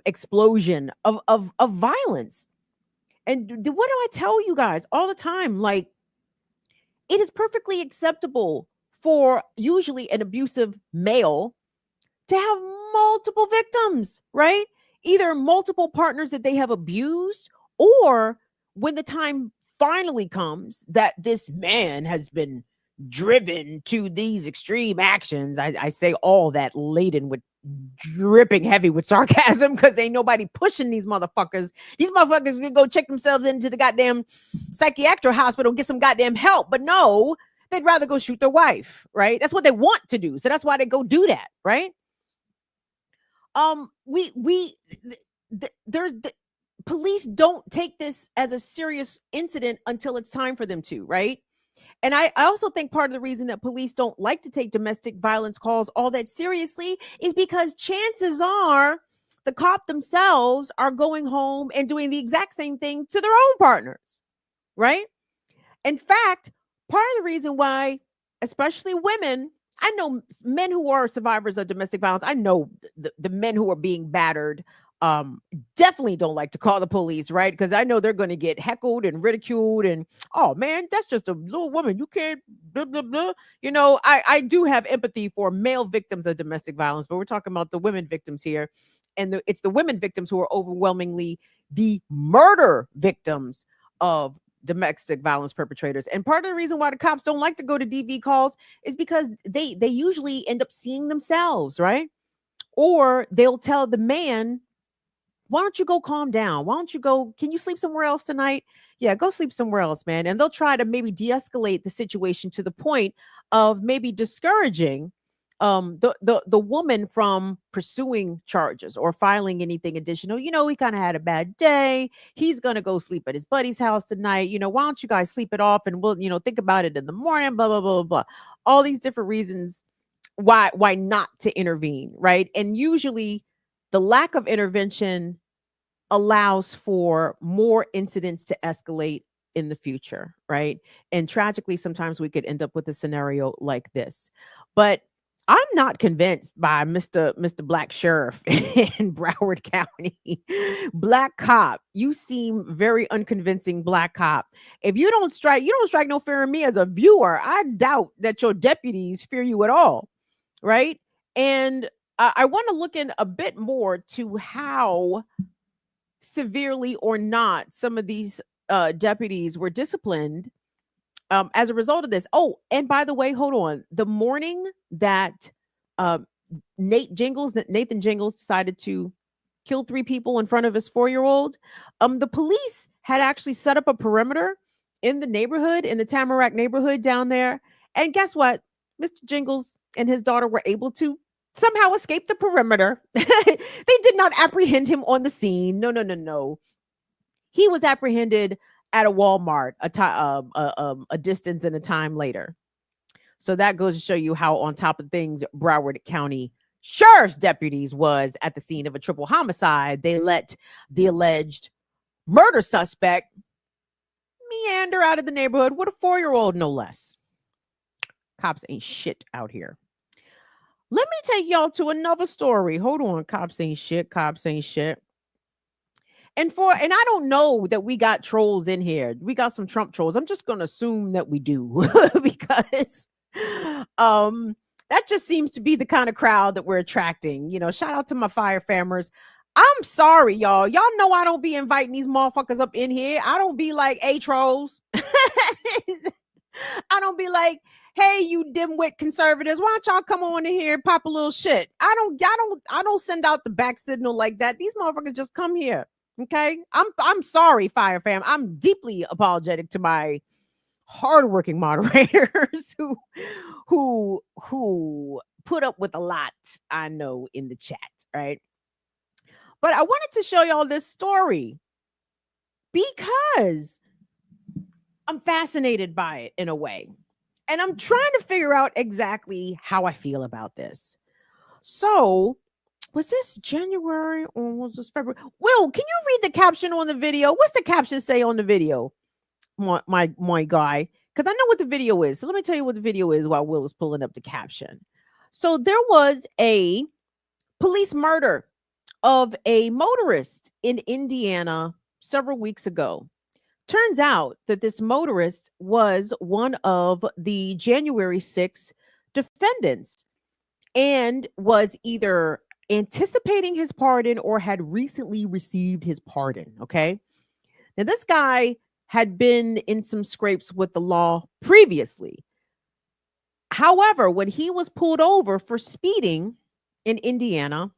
explosion of violence. And what do I tell you guys all the time? Like, it is perfectly acceptable for usually an abusive male to have multiple victims, right? Either multiple partners that they have abused, or when the time finally comes that this man has been driven to these extreme actions. I say all that laden with dripping heavy with sarcasm because ain't nobody pushing these motherfuckers. These motherfuckers can go check themselves into the goddamn psychiatric hospital and get some goddamn help. But no, they'd rather go shoot their wife, right? That's what they want to do. So that's why they go do that, right? Police don't take this as a serious incident until it's time for them to, right? And I also think part of the reason that police don't like to take domestic violence calls all that seriously is because chances are the cop themselves are going home and doing the exact same thing to their own partners, right? In fact, part of the reason why, especially women, I know men who are survivors of domestic violence, I know the men who are being battered definitely don't like to call the police, right? Because I know they're going to get heckled and ridiculed and, oh man, that's just a little woman, you can't blah blah blah. I do have empathy for male victims of domestic violence, but we're talking about the women victims here, and it's the women victims who are overwhelmingly the murder victims of domestic violence perpetrators. And part of the reason why the cops don't like to go to DV calls is because they usually end up seeing themselves, right? Or they'll tell the man, why don't you go calm down? Why don't you go? Can you sleep somewhere else tonight? Yeah, go sleep somewhere else, man. And they'll try to maybe de-escalate the situation to the point of maybe discouraging the woman from pursuing charges or filing anything additional. He kind of had a bad day. He's gonna go sleep at his buddy's house tonight. Why don't you guys sleep it off and we'll think about it in the morning, blah blah blah blah. All these different reasons why not to intervene, right? And usually the lack of intervention allows for more incidents to escalate in the future, right? And tragically, sometimes we could end up with a scenario like this. But I'm not convinced by Mr. Black Sheriff in Broward County. Black cop, you seem very unconvincing, black cop. If you don't strike no fear in me as a viewer. I doubt that your deputies fear you at all, right? And I want to look in a bit more to how severely or not some of these deputies were disciplined as a result of this. Oh, and by the way, hold on. The morning that Nathan Jingles decided to kill 3 people in front of his 4-year-old, the police had actually set up a perimeter in the neighborhood, in the Tamarack neighborhood down there. And guess what? Mr. Jingles and his daughter were able to somehow escape the perimeter. They did not apprehend him on the scene. No. He was apprehended at a Walmart a distance and a time later. So that goes to show you how on top of things Broward County Sheriff's deputies was at the scene of a triple homicide. They let the alleged murder suspect meander out of the neighborhood with a 4-year-old, no less. Cops ain't shit out here. Let me take y'all to another story. Hold on. Cops ain't shit. And I don't know that we got trolls in here. We got some Trump trolls. I'm just gonna assume that we do because that just seems to be the kind of crowd that we're attracting. Shout out to my fire famers. I'm sorry, y'all. Y'all know I don't be inviting these motherfuckers up in here. I don't be like, hey, trolls. I don't be like, hey, you dimwit conservatives, why don't y'all come on in here and pop a little shit? I don't send out the back signal like that. These motherfuckers just come here. Okay. I'm sorry, fire fam. I'm deeply apologetic to my hardworking moderators who put up with a lot, I know, in the chat, right? But I wanted to show y'all this story because I'm fascinated by it in a way. And I'm trying to figure out exactly how I feel about this. So, was this January or was this February? Will, can you read the caption on the video? What's the caption say on the video? My guy, because I know what the video is. So let me tell you what the video is while Will is pulling up the caption. So there was a police murder of a motorist in Indiana several weeks ago. Turns out that this motorist was one of the January 6th defendants and was either anticipating his pardon or had recently received his pardon. Okay. Now, this guy had been in some scrapes with the law previously. However, when he was pulled over for speeding in Indiana,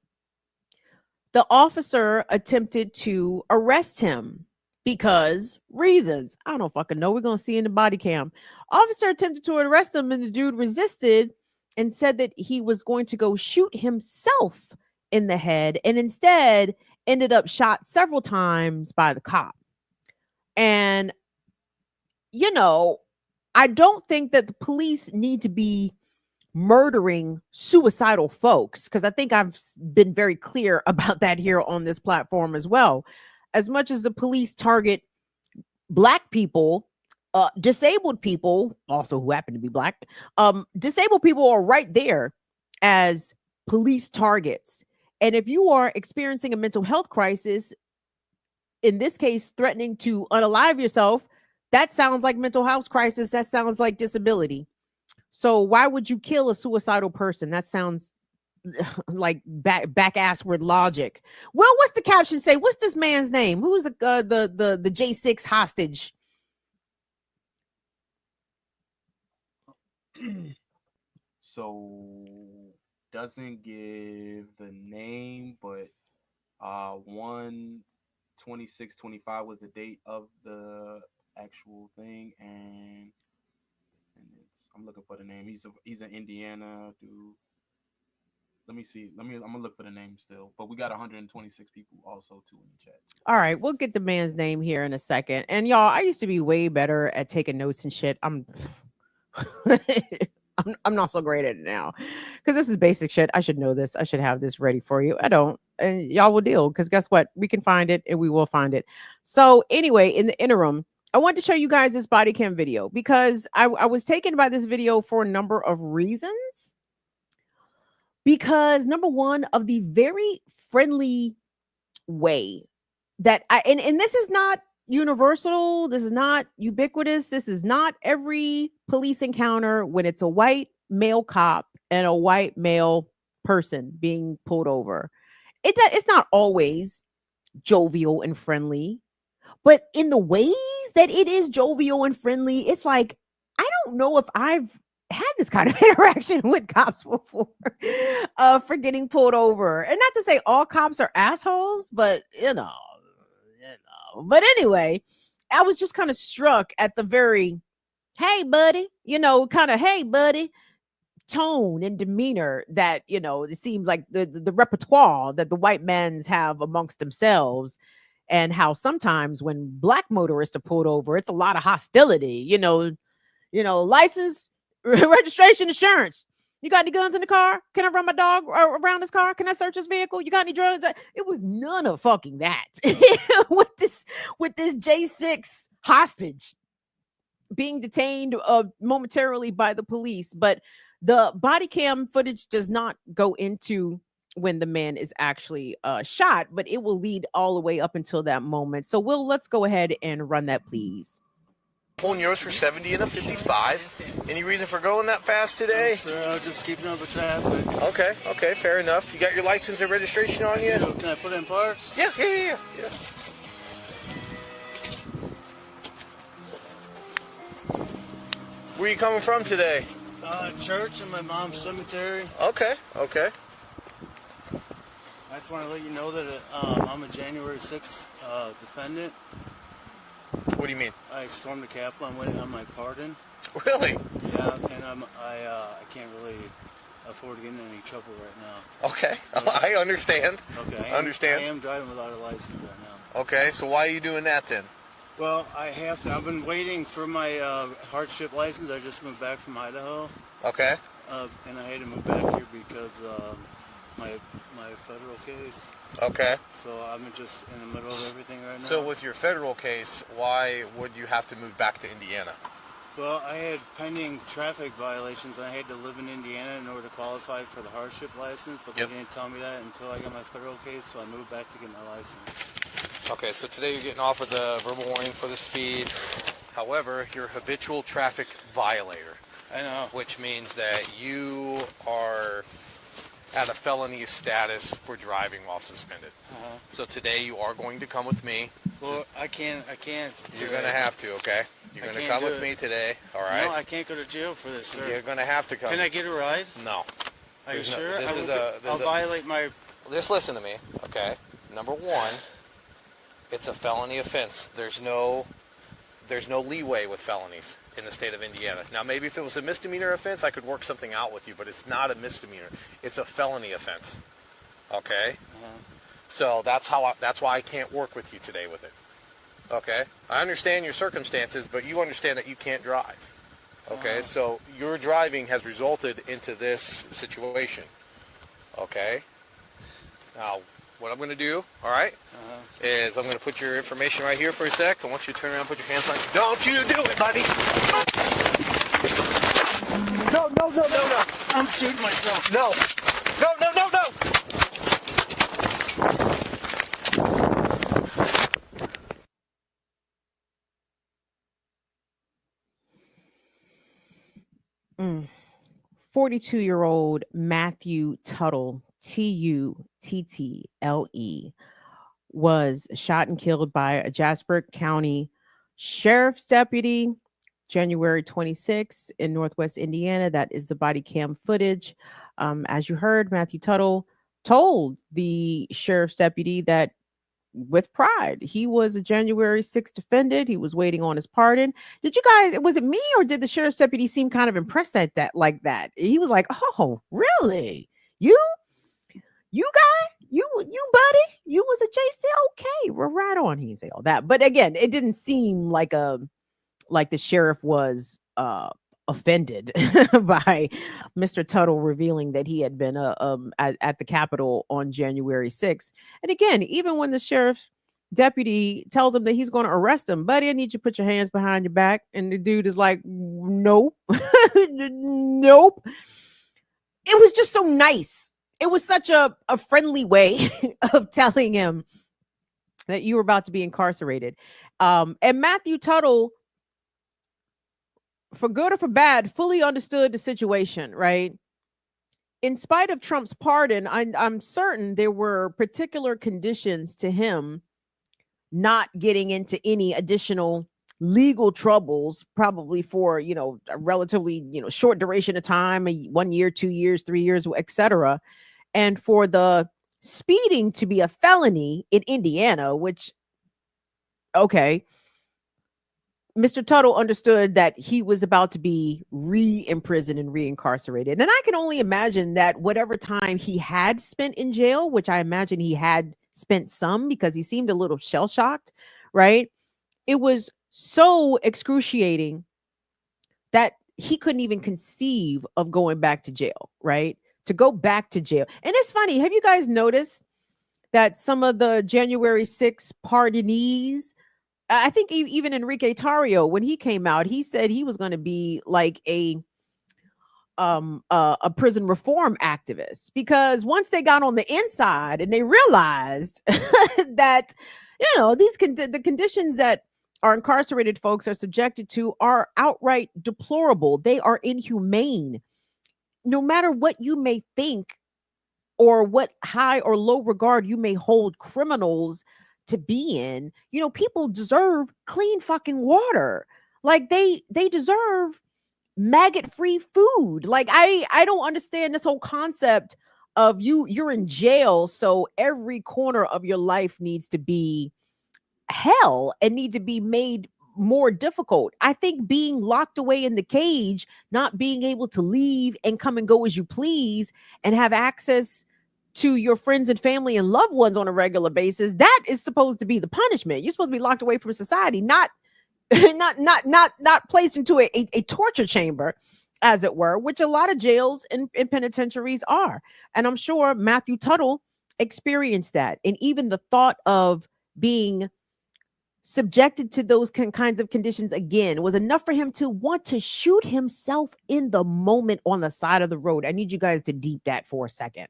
the officer attempted to arrest him because reasons. I don't fucking know. We're going to see in the body cam. Officer attempted to arrest him and the dude resisted and said that he was going to go shoot himself in the head and instead ended up shot several times by the cop. And, I don't think that the police need to be murdering suicidal folks, because I think I've been very clear about that here on this platform as well. As much as the police target Black people, disabled people, also who happen to be Black, disabled people are right there as police targets. And if you are experiencing a mental health crisis, in this case, threatening to unalive yourself, that sounds like mental health crisis. That sounds like disability. So why would you kill a suicidal person? That sounds like back assward logic. Well, what's the caption say? What's this man's name? Who's the J6 hostage? So doesn't give the name, but 1/26/25 was the date of the actual thing, and I'm looking for the name. He's an Indiana dude. Let me see. I'm gonna look for the name still. But we got 126 people also too in the chat. All right, we'll get the man's name here in a second. And y'all, I used to be way better at taking notes and shit. I'm not so great at it now because this is basic shit. I should know this. I should have this ready for you. I don't, and y'all will deal because guess what? We can find it and we will find it. So anyway, in the interim, I want to show you guys this body cam video because I was taken by this video for a number of reasons. Because number one, of the very friendly way that and this is not universal, this is not ubiquitous, this is not every police encounter when it's a white male cop and a white male person being pulled over. It's not always jovial and friendly, but in the ways that it is jovial and friendly, it's like, I don't know if I've had this kind of interaction with cops before for getting pulled over. And not to say all cops are assholes, but but anyway, I was just kind of struck at the very, hey buddy, kind of, hey buddy tone and demeanor that, it seems like the repertoire that the white men's have amongst themselves, and how sometimes when Black motorists are pulled over, it's a lot of hostility, license, registration, insurance. You got any guns in the car? Can I run my dog around this car? Can I search this vehicle? You got any drugs? It was none of fucking that with this J6 hostage being detained momentarily by the police. But the body cam footage does not go into when the man is actually shot, but it will lead all the way up until that moment. So let's go ahead and run that, please. Pulling yours for 70 and a 55. Any reason for going that fast today? Sir, I was just keeping up with traffic. Okay, fair enough. You got your license and registration on you? Can I put it in park? Yeah. Where are you coming from today? Church and my mom's cemetery. Okay. I just want to let you know that I'm a January 6th defendant. What do you mean? I stormed the Capitol. I'm waiting on my pardon. Really? Yeah, and I can't really afford to get in any trouble right now. Okay, I understand. Okay, I am driving without a license right now. Okay, so why are you doing that then? Well, I have to. I've been waiting for my hardship license. I just moved back from Idaho. Okay. And I had to move back here because my federal case. Okay. So I'm just in the middle of everything right now. So with your federal case, why would you have to move back to Indiana? Well, I had pending traffic violations, and I had to live in Indiana in order to qualify for the hardship license, but they didn't tell me that until I got my federal case, so I moved back to get my license. Okay, so today you're getting off with a verbal warning for the speed. However, you're a habitual traffic violator. I know. Which means that you are at a felony status for driving while suspended. So today you are going to come with me. Well, I can't. You're going to have to, okay? You're going to come with me today, all right? No, I can't go to jail for this, sir. You're going to have to come. Can I get a ride? No. Are you sure? I'll violate my... Just listen to me, okay? Number one, it's a felony offense. There's no leeway with felonies in the state of Indiana. Now, maybe if it was a misdemeanor offense, I could work something out with you, but it's not a misdemeanor. It's a felony offense, okay? So that's why I can't work with you today with it, okay? I understand your circumstances, but you understand that you can't drive, okay? So your driving has resulted into this situation, okay? Now, what I'm going to do, all right, is I'm going to put your information right here for a sec. I want you to turn around and put your hands on. Don't you do it, buddy. No. I'm shooting myself. No. 42-year-old Matthew Tuttle, Tuttle, was shot and killed by a Jasper County Sheriff's deputy January 26 in Northwest Indiana. That is the body cam footage. As you heard, Matthew Tuttle told the sheriff's deputy that with pride, he was a January 6th defendant. He was waiting on his pardon. Did you guys, was it me or did the sheriff's deputy seem kind of impressed at that like that? He was like, oh, really? You guy? You buddy? You was a JC? Okay, we're right on. He didn't say all that. But again, it didn't seem like the sheriff was offended by Mr. Tuttle revealing that he had been at the Capitol on January 6th. And again, even when the sheriff's deputy tells him that he's going to arrest him, buddy, I need you to put your hands behind your back. And the dude is like, nope, nope. It was just so nice. It was such a friendly way of telling him that you were about to be incarcerated. And Matthew Tuttle, for good or for bad, fully understood the situation, right? In spite of Trump's pardon, I'm certain there were particular conditions to him not getting into any additional legal troubles, probably for, a relatively, short duration of time, 1 year, 2 years, 3 years, etc. And for the speeding to be a felony in Indiana, which, okay, Mr. Tuttle understood that he was about to be re-imprisoned and re-incarcerated. And I can only imagine that whatever time he had spent in jail, which I imagine he had spent some because he seemed a little shell-shocked, right? It was so excruciating that he couldn't even conceive of going back to jail, right? To go back to jail. And it's funny, have you guys noticed that some of the January 6th pardonees, I think even Enrique Tarrio, when he came out, he said he was going to be like a a prison reform activist, because once they got on the inside and they realized that, the conditions that our incarcerated folks are subjected to are outright deplorable. They are inhumane. No matter what you may think or what high or low regard you may hold criminals to be in, people deserve clean fucking water. Like they deserve maggot-free food. Like I don't understand this whole concept of you're in jail, so every corner of your life needs to be hell and need to be made more difficult. I think being locked away in the cage, not being able to leave and come and go as you please and have access to your friends and family and loved ones on a regular basis, that is supposed to be the punishment. You're supposed to be locked away from society, not placed into a torture chamber, as it were, which a lot of jails and penitentiaries are. And I'm sure Matthew Tuttle experienced that. And even the thought of being subjected to those kinds of conditions again was enough for him to want to shoot himself in the moment on the side of the road. I need you guys to deep that for a second.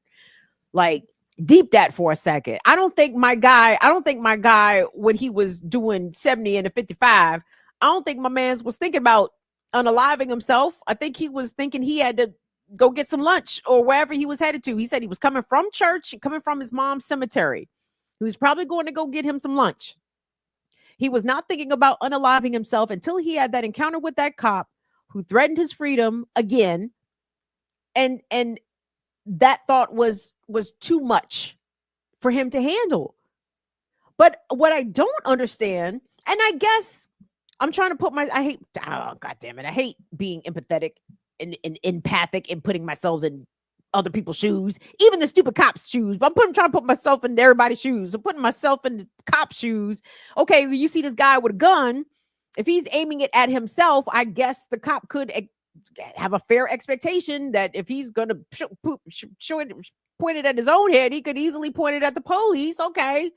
Like, deep that for a second. I don't think my guy, when he was doing 70 and a 55, I don't think my man was thinking about unaliving himself. I think he was thinking he had to go get some lunch or wherever he was headed to. He said he was coming from church, coming from his mom's cemetery. He was probably going to go get him some lunch. He was not thinking about unaliving himself until he had that encounter with that cop who threatened his freedom again. And that thought was too much for him to handle. But what I don't understand, and I guess I'm trying to I hate being empathetic and empathic and putting myself in other people's shoes, even the stupid cops' shoes. But I'm trying to put myself in everybody's shoes. I'm putting myself in the cop's shoes. Okay, you see this guy with a gun. If he's aiming it at himself, I guess the cop could have a fair expectation that if he's going to point it at his own head, he could easily point it at the police. Okay,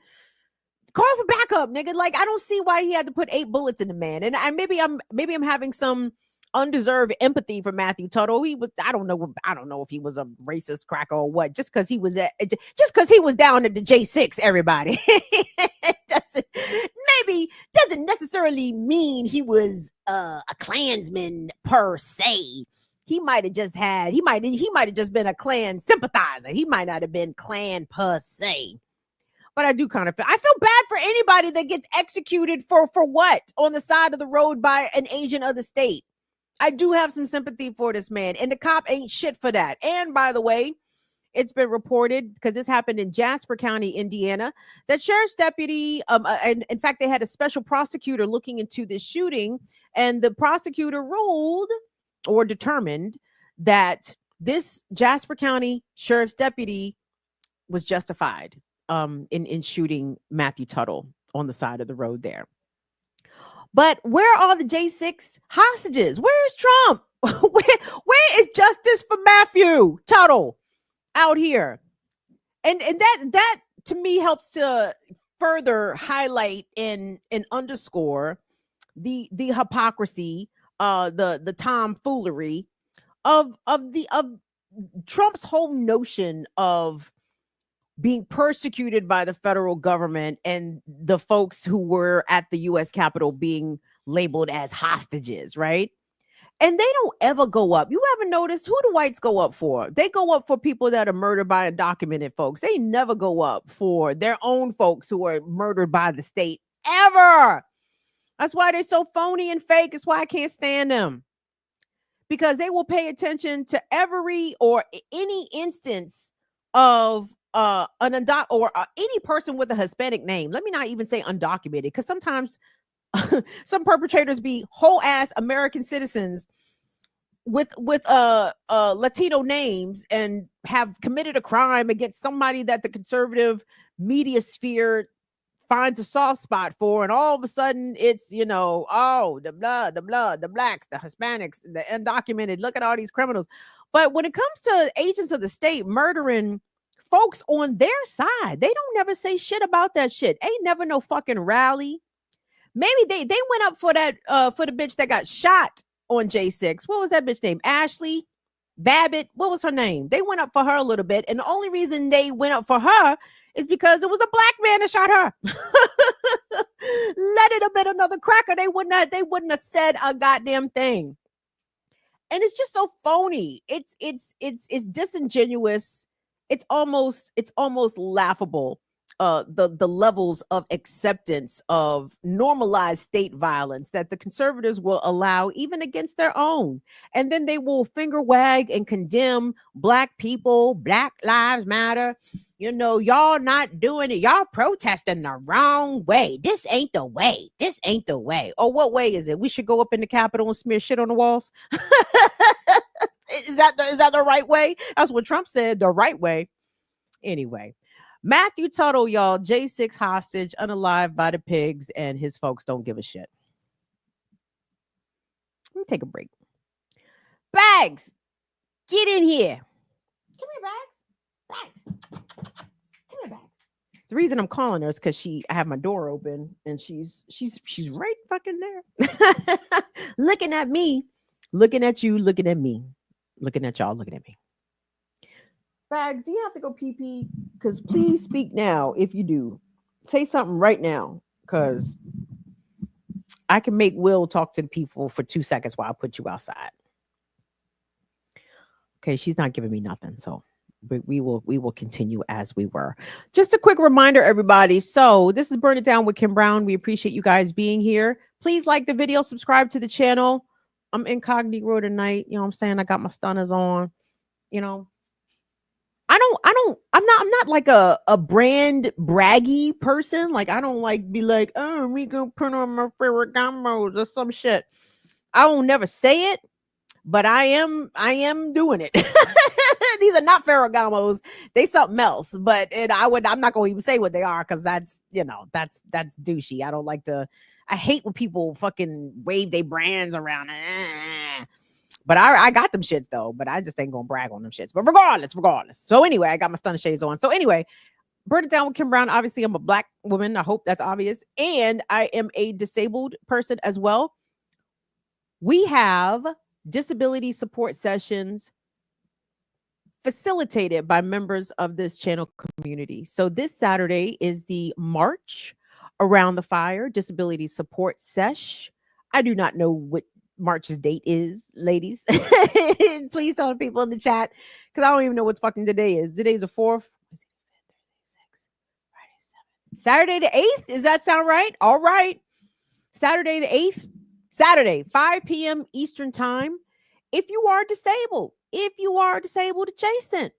call for backup, nigga. Like, I don't see why he had to put 8 bullets in the man. And maybe I'm having some undeserved empathy for Matthew Tuttle. I don't know if he was a racist cracker or what. Just because he was down at the J6, everybody. doesn't necessarily mean he was a Klansman per se. He might have just been a Klan sympathizer. He might not have been Klan per se. But I feel bad for anybody that gets executed for what? On the side of the road by an agent of the state. I do have some sympathy for this man, and the cop ain't shit for that. And by the way, it's been reported, because this happened in Jasper County, Indiana, that sheriff's deputy, and in fact, they had a special prosecutor looking into this shooting, and the prosecutor ruled or determined that this Jasper County sheriff's deputy was justified in shooting Matthew Tuttle on the side of the road there. But where are the J6 hostages? Where is Trump? Where is justice for Matthew Tuttle out here? And that to me helps to further highlight and underscore the hypocrisy, the tomfoolery of Trump's whole notion of being persecuted by the federal government and the folks who were at the U.S. Capitol being labeled as hostages, right? And they don't ever go up. You ever noticed who the whites go up for? They go up for people that are murdered by undocumented folks. They never go up for their own folks who are murdered by the state, ever. That's why they're so phony and fake. It's why I can't stand them. Because they will pay attention to every or any instance of any person with a Hispanic name. Let me not even say undocumented, because sometimes some perpetrators be whole ass American citizens with Latino names and have committed a crime against somebody that the conservative media sphere finds a soft spot for, and all of a sudden it's the blacks, the Hispanics, the undocumented. Look at all these criminals. But when it comes to agents of the state murdering folks on their side, they don't never say shit about that shit. Ain't never no fucking rally. Maybe they went up for that for the bitch that got shot on J6. What was that bitch name? Ashley. Babbitt, what was her name? They went up for her a little bit. And the only reason they went up for her is because it was a black man that shot her. Let it have been another cracker. They wouldn't have said a goddamn thing. And it's just so phony. It's disingenuous. It's almost laughable. The levels of acceptance of normalized state violence that the conservatives will allow even against their own. And then they will finger wag and condemn black people, Black Lives Matter. Y'all not doing it. Y'all protesting the wrong way. This ain't the way. This ain't the way. Oh, what way is it? We should go up in the Capitol and smear shit on the walls. Is that the right way? That's what Trump said, the right way. Anyway, Matthew Tuttle, y'all, J6 hostage, unalive by the pigs, and his folks don't give a shit. Let me take a break. Bags, get in here. Come here, Bags. Come here, Bags. The reason I'm calling her is because I have my door open and she's right fucking there. Looking at me, looking at you, looking at me, looking at y'all, looking at me. Bags, do you have to go pee-pee? Because please speak now if you do. Say something right now, because I can make Will talk to the people for 2 seconds while I put you outside. Okay, she's not giving me nothing, so we will continue as we were. Just a quick reminder, everybody. So this is Burn It Down with Kim Brown. We appreciate you guys being here. Please like the video, subscribe to the channel. I'm incognito tonight. You know what I'm saying? I got my stunners on. I'm not like a brand braggy person. Like, I don't like be like, oh, we gonna put on my favorite gamos or some shit. I will never say it, but I am doing it. These are not Ferragamos. They something else. But I'm not gonna even say what they are, because that's douchey. I don't like to. I hate when people fucking wave their brands around. But I got them shits though, but I just ain't gonna brag on them shits. But regardless. So anyway, I got my stunner shades on. So anyway, Burn It Down with Kim Brown. Obviously, I'm a black woman. I hope that's obvious. And I am a disabled person as well. We have disability support sessions facilitated by members of this channel community. So this Saturday is the March Around the Fire Disability Support Sesh. I do not know what March's date is, ladies. Please tell the people in the chat, because I don't even know what fucking today is. Today's the 4th. Saturday the 8th. Does that sound right? All right. Saturday the 8th. Saturday, 5 p.m. Eastern time. If you are disabled adjacent,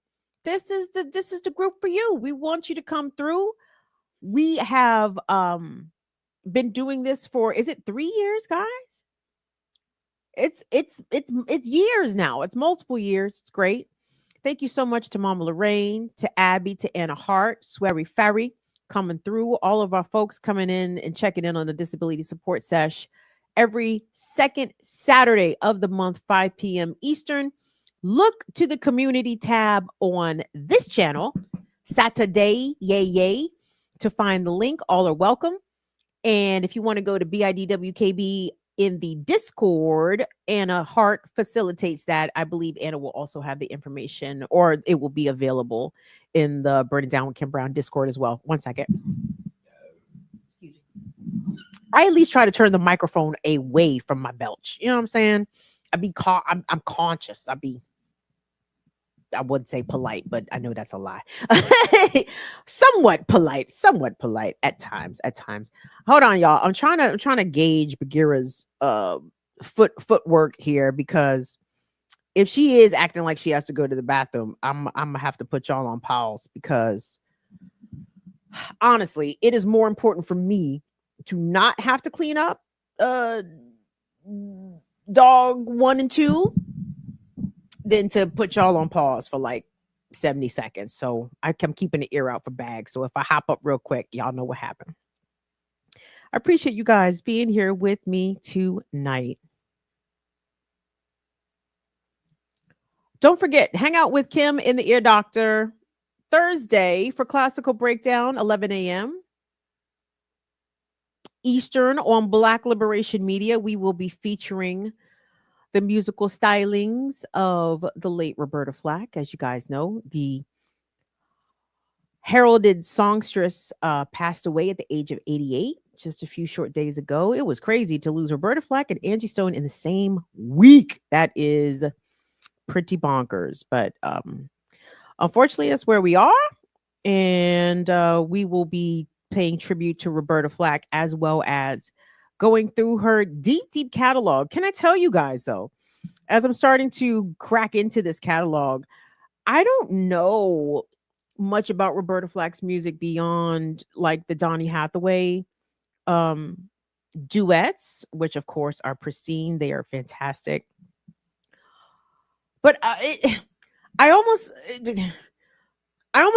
this is the group for you. We want you to come through. We have been doing this for, is it 3 years, guys? It's years now. It's multiple years. It's great. Thank you so much to Mama Lorraine, to Abby, to Anna Hart, Swery Ferry coming through. All of our folks coming in and checking in on the disability support sesh every second Saturday of the month, 5 p.m. Eastern. Look to the community tab on this channel, Saturday, yay, to find the link. All are welcome. And if you want to go to BIDWKB in the Discord, Anna Hart facilitates that. I believe Anna will also have the information, or it will be available in the Burn It Down with Kim Brown Discord as well. 1 second. I at least try to turn the microphone away from my belch. You know what I'm saying? I'm conscious. I wouldn't say polite, but I know that's a lie. somewhat polite at times. Hold on, y'all. I'm trying to gauge Bagheera's footwork here, because if she is acting like she has to go to the bathroom, I'm gonna have to put y'all on pause, because honestly, it is more important for me to not have to clean up dog 1 and 2 than to put y'all on pause for like 70 seconds. So I'm keeping the ear out for Bags. So if I hop up real quick, y'all know what happened. I appreciate you guys being here with me tonight. Don't forget, hang out with Kim in the Ear Doctor Thursday for Classical Breakdown, 11 a.m. Eastern on Black Liberation Media. We will be featuring the musical stylings of the late Roberta Flack. As you guys know, the heralded songstress passed away at the age of 88 just a few short days ago. It was crazy to lose Roberta Flack and Angie Stone in the same week. That is pretty bonkers, but unfortunately, that's where we are. And we will be paying tribute to Roberta Flack as well as going through her deep, deep catalog. Can I tell you guys, though, as I'm starting to crack into this catalog, I don't know much about Roberta Flack's music beyond like the Donny Hathaway duets, which of course are pristine. They are fantastic. But I almost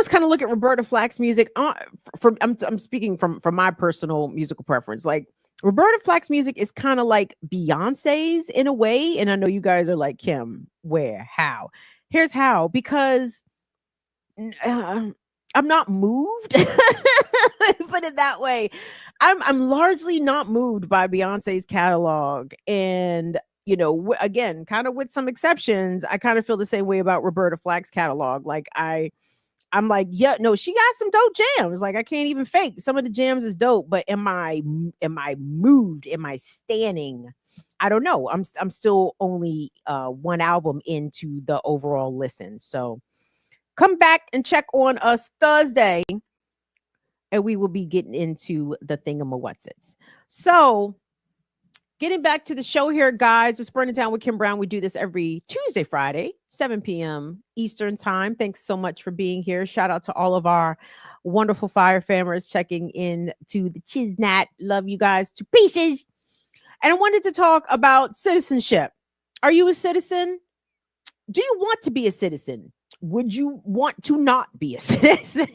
kind of look at Roberta Flack's music I'm speaking from my personal musical preference. Like Roberta Flack's music is kind of like Beyonce's in a way. And I know you guys are like, Kim, where, how? Here's how, because I'm not moved. Put it that way. I'm largely not moved by Beyonce's catalog. And again, kind of with some exceptions, I kind of feel the same way about Roberta Flack's catalog. Like I'm like, yeah, no, she got some dope jams. Like I can't even fake. Some of the jams is dope, but am I moved? Am I standing? I don't know. I'm still only one album into the overall listen. So come back and check on us Thursday, and we will be getting into the thingamawhatsits. So getting back to the show here, guys, it's Burning Down with Kim Brown. We do this every Tuesday, Friday, 7 p.m. Eastern time. Thanks so much for being here. Shout out to all of our wonderful fire famers checking in to the Chiznat. Love you guys to pieces. And I wanted to talk about citizenship. Are you a citizen? Do you want to be a citizen? Would you want to not be a citizen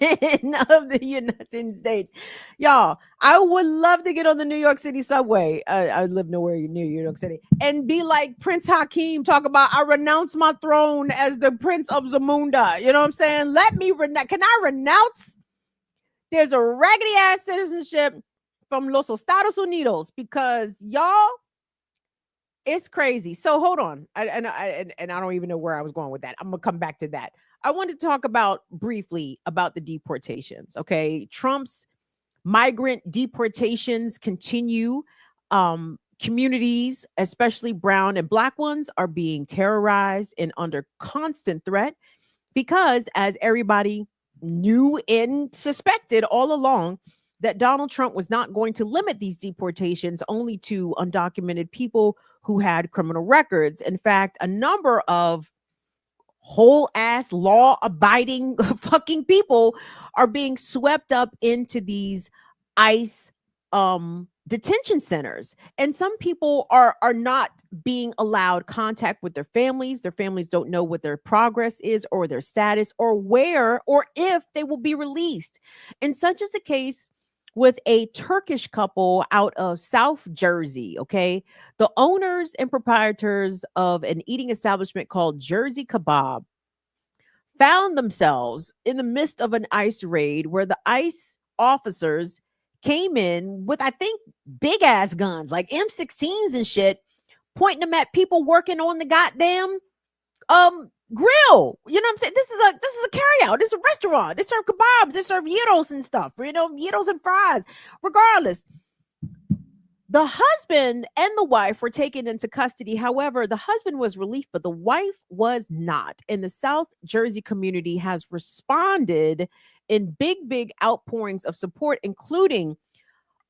of the United States? Y'all, I would love to get on the New York City subway. I live nowhere near New York City. And be like Prince Hakeem, talk about, I renounce my throne as the Prince of Zamunda. You know what I'm saying? Let me renounce. Can I renounce? There's a raggedy ass citizenship from Los Estados Unidos because y'all, it's crazy. So hold on. I don't even know where I was going with that. I'm going to come back to that. I wanted to talk briefly about the deportations. Okay. Trump's migrant deportations continue. Communities, especially brown and black ones, are being terrorized and under constant threat because, as everybody knew and suspected all along, that Donald Trump was not going to limit these deportations only to undocumented people who had criminal records. In fact, a number of whole ass law abiding fucking people are being swept up into these ICE detention centers. And some people are not being allowed contact with their families. Their families don't know what their progress is or their status or where or if they will be released. And such is the case with a Turkish couple out of South Jersey, okay? The owners and proprietors of an eating establishment called Jersey Kebab found themselves in the midst of an ICE raid where the ICE officers came in with, I think, big ass guns, like M16s and shit, pointing them at people working on the goddamn grill. You know what I'm saying? This is a carry out. This is a restaurant. They serve kebabs. They serve gyros and stuff. Gyros and fries. Regardless, the husband and the wife were taken into custody. However, the husband was released, but the wife was not. And the South Jersey community has responded in big outpourings of support, including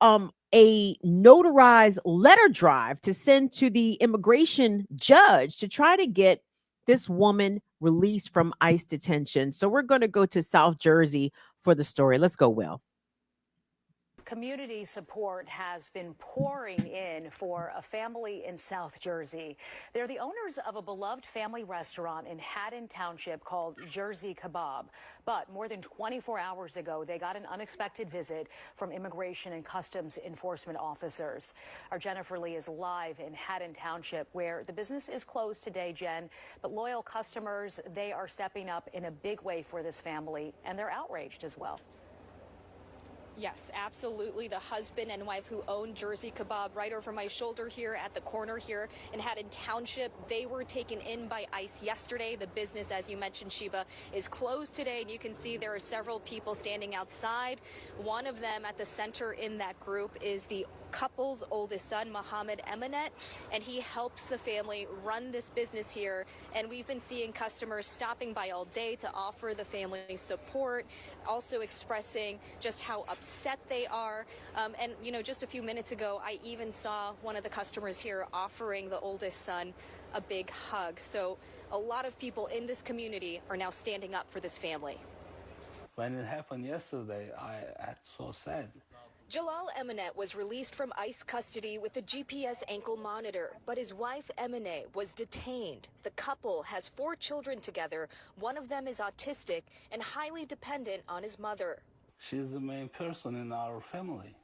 a notarized letter drive to send to the immigration judge to try to get this woman released from ICE detention. So we're going to go to South Jersey for the story. Let's go, Will. Community support has been pouring in for a family in South Jersey. They're the owners of a beloved family restaurant in Haddon Township called Jersey Kebab. But more than 24 hours ago, they got an unexpected visit from immigration and customs enforcement officers. Our Jennifer Lee is live in Haddon Township, where the business is closed today, Jen. But loyal customers, they are stepping up in a big way for this family, and they're outraged as well. Yes, absolutely. The husband and wife who own Jersey Kebab right over my shoulder here at the corner here in Haddon Township, they were taken in by ICE yesterday. The business, as you mentioned, Sheba, is closed today. And you can see there are several people standing outside. One of them at the center in that group is the couple's oldest son, Mohammed Eminet, and he helps the family run this business here. And we've been seeing customers stopping by all day to offer the family support, also expressing just how upset they are. And, you know, just a few minutes ago, I even saw one of the customers here offering the oldest son a big hug. So a lot of people in this community are now standing up for this family. When it happened yesterday, I acted so sad. Jalal Eminet was released from ICE custody with a GPS ankle monitor, but his wife Emine was detained. The couple has 4 children together. One of them is autistic and highly dependent on his mother. She's the main person in our family.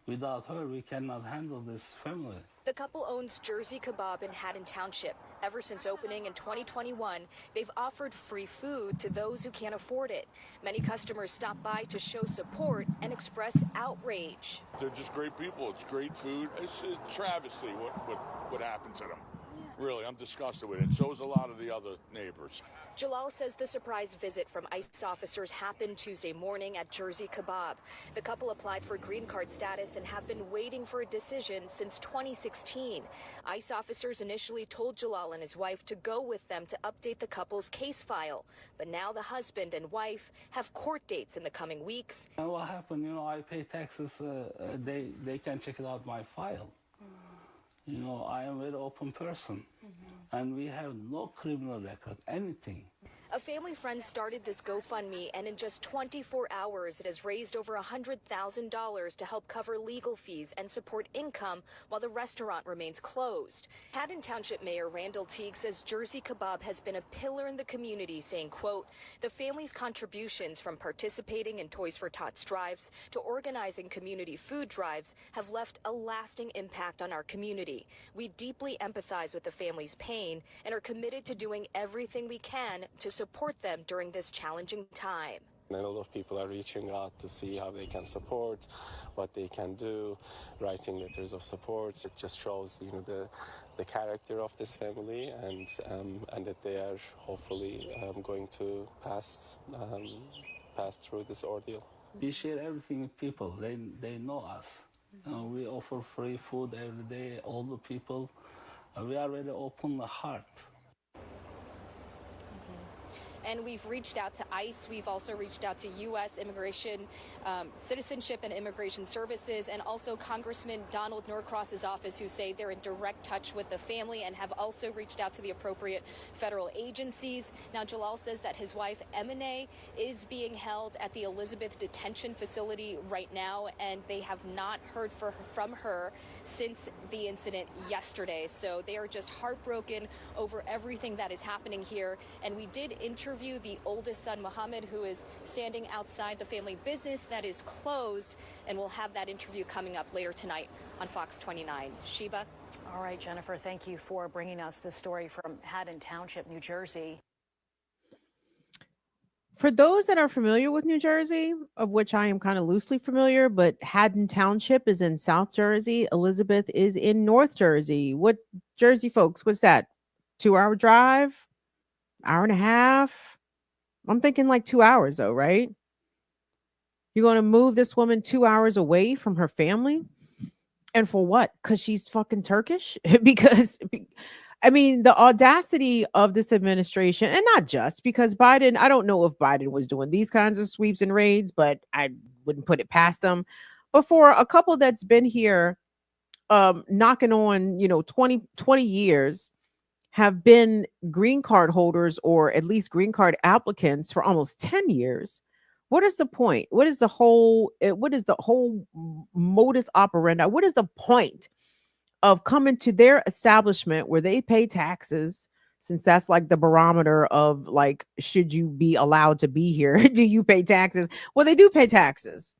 Without her, we cannot handle this family. The couple owns Jersey Kebab in Haddon Township. Ever since opening in 2021, they've offered free food to those who can't afford it. Many customers stop by to show support and express outrage. They're just great people. It's great food. It's a travesty what happened to them. Really, I'm disgusted with it. So is a lot of the other neighbors. Jalal says the surprise visit from ICE officers happened Tuesday morning at Jersey Kebab. The couple applied for green card status and have been waiting for a decision since 2016. ICE officers initially told Jalal and his wife to go with them to update the couple's case file. But now the husband and wife have court dates in the coming weeks. And what happened, you know, I pay taxes. They can check it out my file. You know, I am a very open person, and we have no criminal record, anything. A family friend started this GoFundMe, and in just 24 hours, it has raised over $100,000 to help cover legal fees and support income while the restaurant remains closed. Haddon Township Mayor Randall Teague says Jersey Kebab has been a pillar in the community, saying, quote, the family's contributions from participating in Toys for Tots drives to organizing community food drives have left a lasting impact on our community. We deeply empathize with the family's pain and are committed to doing everything we can to support them during this challenging time. And a lot of people are reaching out to see how they can support, what they can do, writing letters of support. It just shows, you know, the character of this family, and that they are hopefully going to pass through this ordeal. We share everything with people. They know us. We offer free food every day. All the people, we are very open heart. And we've reached out to ICE. We've also reached out to U.S. Immigration, Citizenship and Immigration Services, and also Congressman Donald Norcross's office, who say they're in direct touch with the family and have also reached out to the appropriate federal agencies. Now, Jalal says that his wife, Emine, is being held at the Elizabeth Detention Facility right now, and they have not heard from her since the incident yesterday. So they are just heartbroken over everything that is happening here. And we did interview the oldest son, Mohammed, who is standing outside the family business that is closed, and we'll have that interview coming up later tonight on Fox 29. Sheba? All right, Jennifer, thank you for bringing us this story from Haddon Township, New Jersey. For those that are familiar with New Jersey, of which I am kind of loosely familiar, but Haddon Township is in South Jersey. Elizabeth is in North Jersey. What Jersey folks, what's that? 2-hour drive? Hour and a half? I'm thinking like 2 hours though, right? You're going to move this woman 2 hours away from her family? And for what? Because she's fucking Turkish? Because, I mean, the audacity of this administration, and not just because Biden, I don't know if Biden was doing these kinds of sweeps and raids, but I wouldn't put it past them. But for a couple that's been here knocking on, 20 years, have been green card holders or at least green card applicants for almost 10 years. What is the point? What is the whole modus operandi? What is the point of coming to their establishment where they pay taxes, since that's like the barometer of like, should you be allowed to be here? Do you pay taxes? Well, they do pay taxes.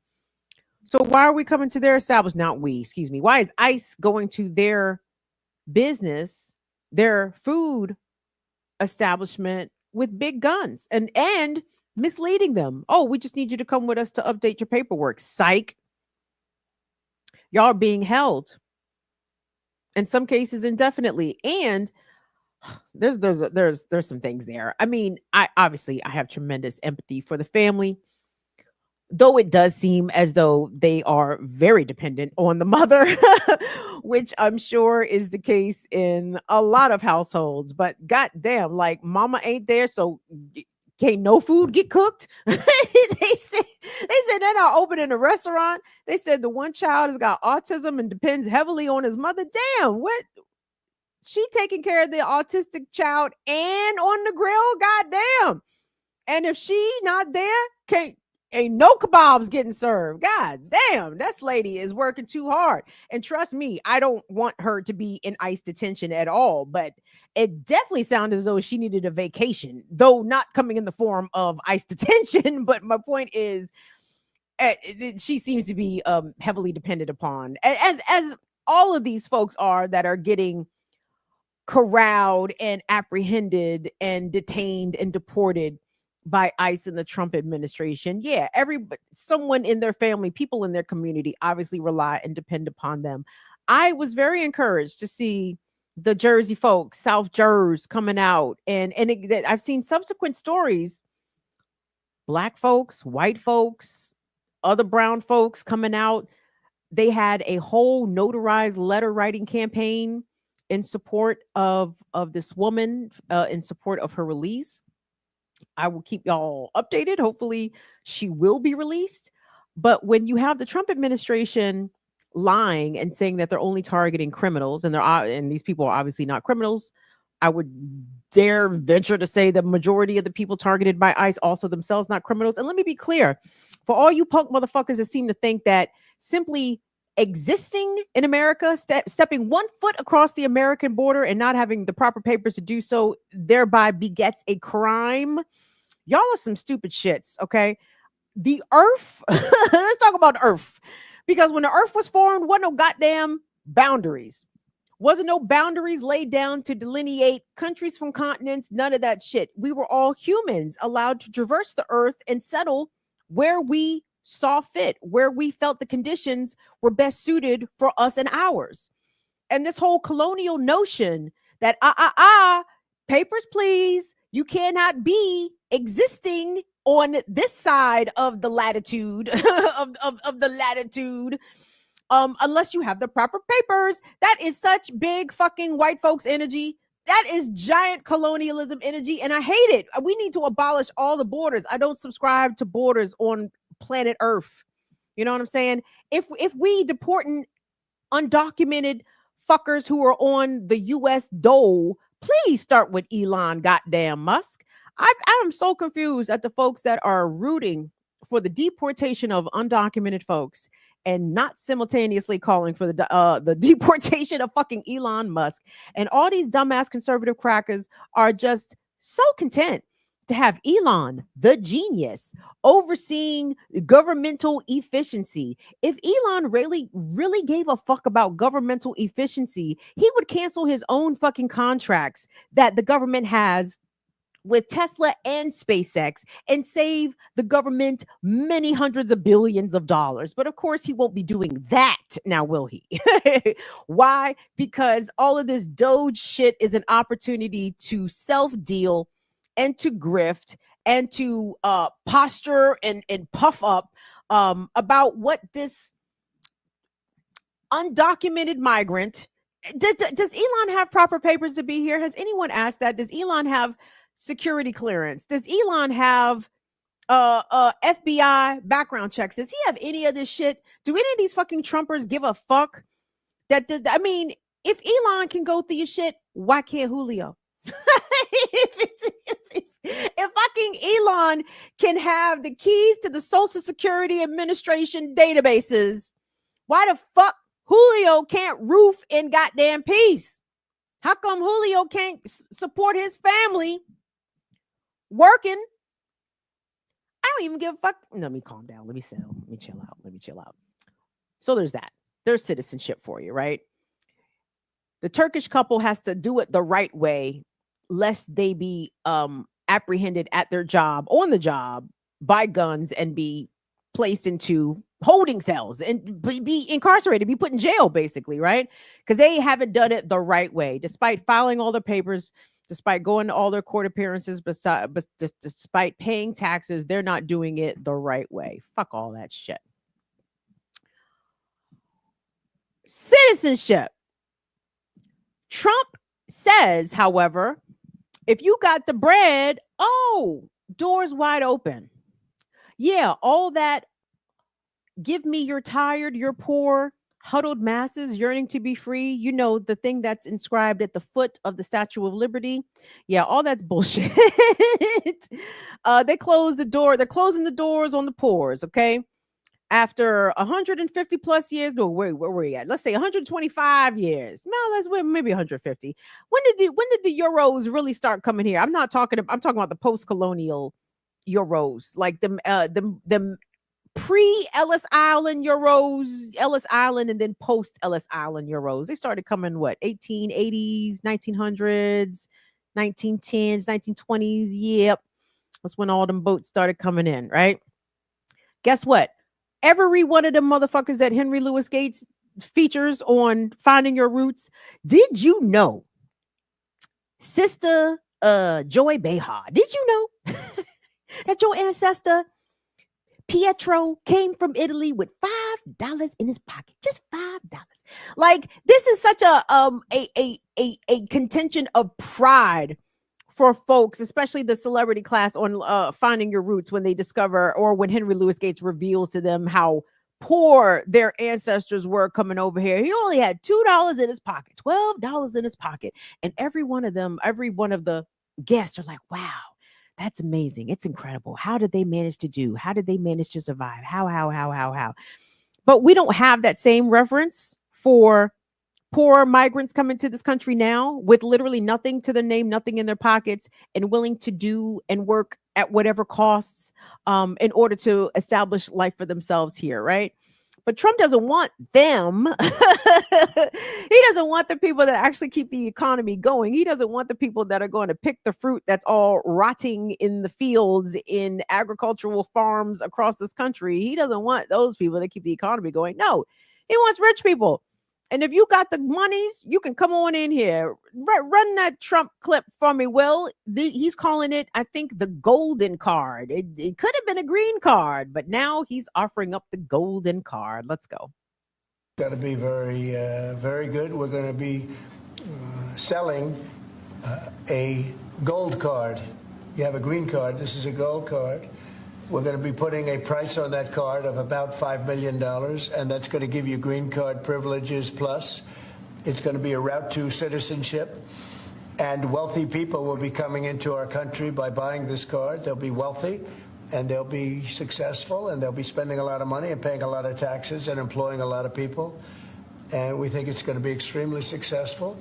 So why are we coming to their establishment? Why is ICE going to their business, their food establishment, with big guns? And misleading them. Oh, we just need you to come with us to update your paperwork. Psych. Y'all are being held, in some cases indefinitely. And there's some things there. I mean, I have tremendous empathy for the family, though it does seem as though they are very dependent on the mother, which I'm sure is the case in a lot of households. But goddamn, like mama ain't there, so can't no food get cooked. they said they're not opening a restaurant. They said the one child has got autism and depends heavily on his mother. Damn, what? She taking care of the autistic child and on the grill? Goddamn. And if she not there, ain't no kebabs getting served. God damn, this lady is working too hard. And trust me, I don't want her to be in ICE detention at all, but it definitely sounded as though she needed a vacation, though not coming in the form of ICE detention. But my point is, she seems to be heavily dependent upon, as all of these folks are that are getting corralled and apprehended and detained and deported by ICE and the Trump administration. Yeah, someone in their family, people in their community obviously rely and depend upon them. I was very encouraged to see the Jersey folks, South Jersey, coming out, and I've seen subsequent stories, Black folks, white folks, other brown folks coming out. They had a whole notarized letter writing campaign in support of this woman, in support of her release. I will keep y'all updated. Hopefully she will be released. But when you have the Trump administration lying and saying that they're only targeting criminals, and these people are obviously not criminals, I would dare venture to say the majority of the people targeted by ICE also themselves not criminals. And let me be clear, for all you punk motherfuckers that seem to think that simply existing in America, stepping 1 foot across the American border and not having the proper papers to do so thereby begets a crime. Y'all are some stupid shits, okay? The earth, let's talk about the earth. Because when the earth was formed, wasn't no goddamn boundaries. Wasn't no boundaries laid down to delineate countries from continents, none of that shit. We were all humans allowed to traverse the earth and settle where we saw fit, where we felt the conditions were best suited for us and ours. And this whole colonial notion that papers please, you cannot be existing on this side of the latitude of the latitude unless you have the proper papers. That is such big fucking white folks energy. That is giant colonialism energy, and I hate it. We need to abolish all the borders. I don't subscribe to borders on planet Earth. You know what I'm saying? If we deporting undocumented fuckers who are on the U.S. dole, please start with Elon goddamn Musk. I am so confused at the folks that are rooting for the deportation of undocumented folks and not simultaneously calling for the deportation of fucking Elon Musk. And all these dumbass conservative crackers are just so content to have Elon, the genius, overseeing governmental efficiency. If Elon really gave a fuck about governmental efficiency, he would cancel his own fucking contracts that the government has with Tesla and SpaceX and save the government many hundreds of billions of dollars. But of course, he won't be doing that now, will he? Why? Because all of this Doge shit is an opportunity to self-deal and to grift and to posture and puff up about what this undocumented migrant. Does Elon have proper papers to be here? Has anyone asked that? Does Elon have security clearance? Does Elon have FBI background checks? Does he have any of this shit? Do any of these fucking Trumpers give a fuck? I mean, if Elon can go through your shit, why can't Julio? If fucking Elon can have the keys to the Social Security Administration databases, why the fuck Julio can't roof in goddamn peace? How come Julio can't support his family working? I don't even give a fuck. Let me calm down. Let me chill out. So there's that. There's citizenship for you, right? The Turkish couple has to do it the right way, lest they be apprehended at their job, on the job, by guns and be placed into holding cells and be incarcerated, be put in jail, basically, right? Because they haven't done it the right way, despite filing all their papers, despite going to all their court appearances, despite paying taxes. They're not doing it the right way. Fuck all that shit. Citizenship. Trump says, however, if you got the bread, doors wide open. Yeah, all that give me your tired, your poor, huddled masses yearning to be free. You know, the thing that's inscribed at the foot of the Statue of Liberty. Yeah, all that's bullshit. They closed the door. They're closing the doors on the poors, okay? After 150 plus years, no, where were we at? Let's say 125 years. No, let's maybe 150. When did the euros really start coming here? I'm talking about the post-colonial euros, like the pre-Ellis Island euros, Ellis Island, and then post-Ellis Island euros. They started coming, what, 1880s, 1900s, 1910s, 1920s. Yep. That's when all them boats started coming in, right? Guess what? Every one of them motherfuckers that Henry Louis Gates features on Finding Your Roots, did you know? Sister Joy Behar, did you know that your ancestor Pietro came from Italy with $5 in his pocket, just $5. Like, this is such a contention of pride for folks, especially the celebrity class on Finding Your Roots, when they discover, or when Henry Louis Gates reveals to them how poor their ancestors were coming over here. He only had $2 in his pocket, $12 in his pocket, and every one of the guests are like, wow. That's amazing. It's incredible. How did they manage to do? How did they manage to survive? How? But we don't have that same reference for poor migrants coming to this country now with literally nothing to their name, nothing in their pockets, and willing to do and work at whatever costs in order to establish life for themselves here, right? But Trump doesn't want them. He doesn't want the people that actually keep the economy going. He doesn't want the people that are going to pick the fruit that's all rotting in the fields in agricultural farms across this country. He doesn't want those people that keep the economy going. No, he wants rich people. And if you got the monies, you can come on in here. Run that Trump clip for me, Will. He's calling it, I think, the golden card. It could have been a green card, but now he's offering up the golden card. Let's go. Got to be very, very good. We're going to be selling a gold card. You have a green card. This is a gold card. We're going to be putting a price on that card of about $5 million, and that's going to give you green card privileges plus. It's going to be a route to citizenship, and wealthy people will be coming into our country by buying this card. They'll be wealthy, and they'll be successful, and they'll be spending a lot of money and paying a lot of taxes and employing a lot of people. And we think it's going to be extremely successful.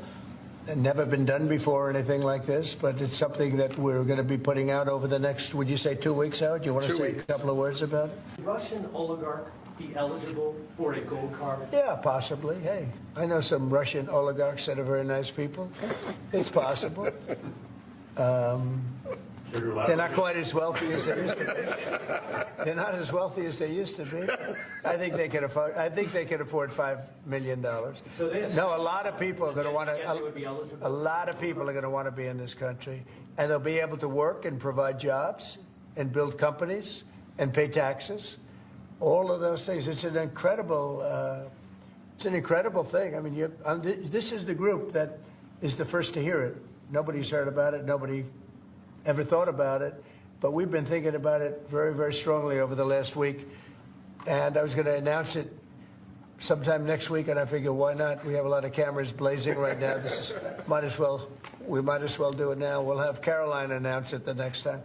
Never been done before or anything like this, but it's something that we're going to be putting out over the next, would you say 2 weeks, Howard? Do you want to say a couple of words about it? Russian oligarch be eligible for a gold card? Yeah, possibly. Hey, I know some Russian oligarchs that are very nice people. It's possible. They're not quite as wealthy as they used to be. They're not as wealthy as they used to be. I think they can afford $5 million. No, a lot of people are going to want to. A lot of people are going to want to be in this country, and they'll be able to work and provide jobs and build companies and pay taxes. All of those things. It's an incredible thing. I mean, this is the group that is the first to hear it. Nobody's heard about it. Nobody ever thought about it, but we've been thinking about it very, very strongly over the last week. And I was going to announce it sometime next week, and I figured, why not? We have a lot of cameras blazing right now. We might as well do it now. We'll have Caroline announce it the next time.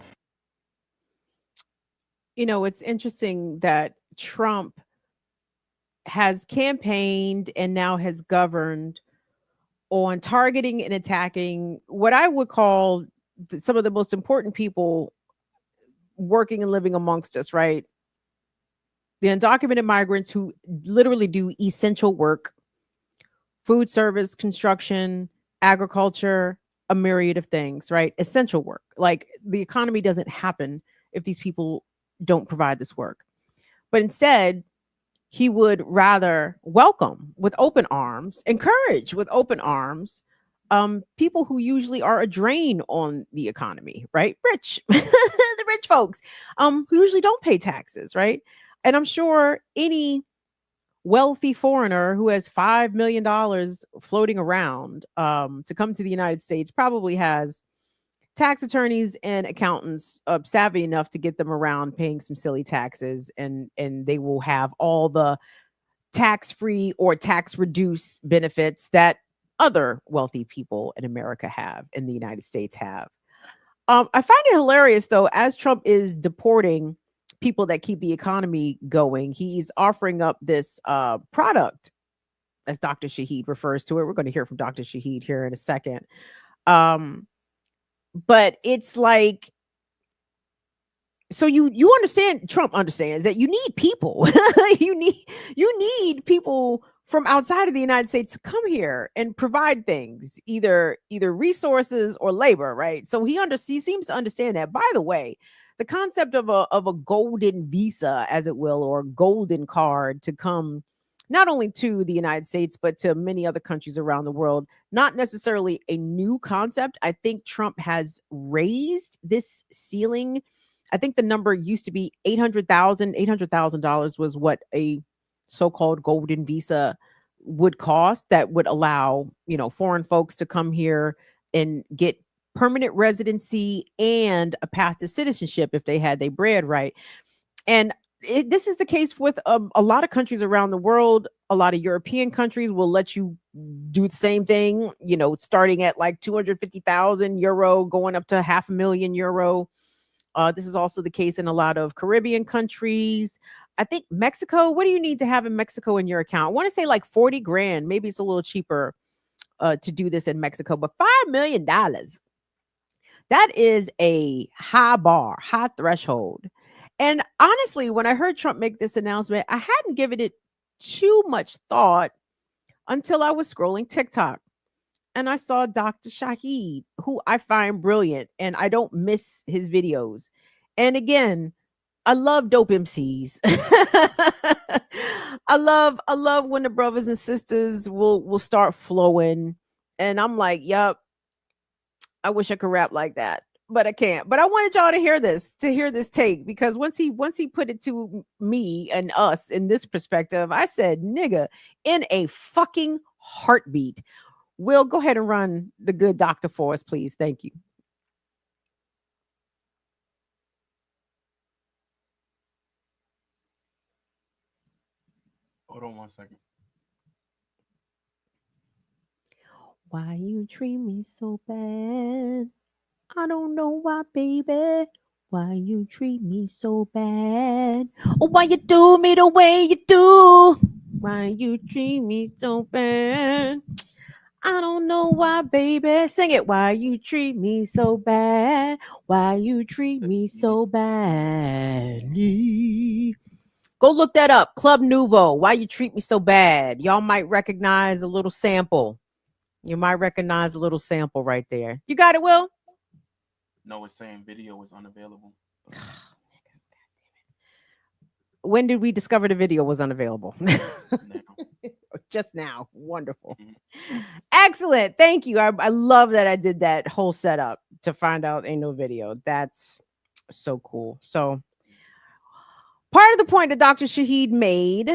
You know, it's interesting that Trump has campaigned and now has governed on targeting and attacking what I would call some of the most important people working and living amongst us, right? The undocumented migrants who literally do essential work, food service, construction, agriculture, a myriad of things, right? Essential work. Like the economy doesn't happen if these people don't provide this work. But instead, he would rather welcome with open arms, encourage with open arms, people who usually are a drain on the economy, right? Rich, the rich folks, who usually don't pay taxes, right? And I'm sure any wealthy foreigner who has $5 million floating around to come to the United States probably has tax attorneys and accountants savvy enough to get them around paying some silly taxes, and they will have all the tax-free or tax-reduced benefits that other wealthy people in America have, in the United States have. I find it hilarious, though, as Trump is deporting people that keep the economy going, he's offering up this product, as Dr. Shaheed refers to it. We're going to hear from Dr. Shaheed here in a second. But it's like, so you understand, Trump understands that you need people. you need people from outside of the United States to come here and provide things, either resources or labor, right? So he seems to understand that. By the way, the concept of a golden visa, as it will, or golden card to come not only to the United States, but to many other countries around the world, not necessarily a new concept. I think Trump has raised this ceiling. I think the number used to be $800,000 was what a so-called golden visa would cost, that would allow, foreign folks to come here and get permanent residency and a path to citizenship if they had their bread right. And this is the case with a lot of countries around the world. A lot of European countries will let you do the same thing, starting at like 250,000 euro, going up to €500,000. This is also the case in a lot of Caribbean countries. I think Mexico, what do you need to have in Mexico in your account? I want to say like 40 grand. Maybe it's a little cheaper to do this in Mexico, but $5 million. That is a high bar, high threshold. And honestly, when I heard Trump make this announcement, I hadn't given it too much thought until I was scrolling TikTok. And I saw Dr. Shaheed, who I find brilliant, and I don't miss his videos. And again, I love dope MCs. I love when the brothers and sisters will start flowing. And I'm like, yup, I wish I could rap like that, but I can't. But I wanted y'all to hear this take, because once he put it to me and us in this perspective, I said, nigga, in a fucking heartbeat. Will, go ahead and run the good doctor for us, please. Thank you. Hold on 1 second. Why you treat me so bad? I don't know why, baby. Why you treat me so bad? Oh, why you do me the way you do? Why you treat me so bad? I don't know why, baby. Sing it. Why you treat me so bad? Why you treat me so badly? Go look that up. Club Nouveau. Why you treat me so bad? Y'all might recognize a little sample. You might recognize a little sample right there. You got it, Will? No, it's saying video is unavailable. When did we discover the video was unavailable? Just now. Wonderful. Excellent. Thank you. I love that I did that whole setup to find out ain't no video. That's so cool. So part of the point that Dr. Shaheed made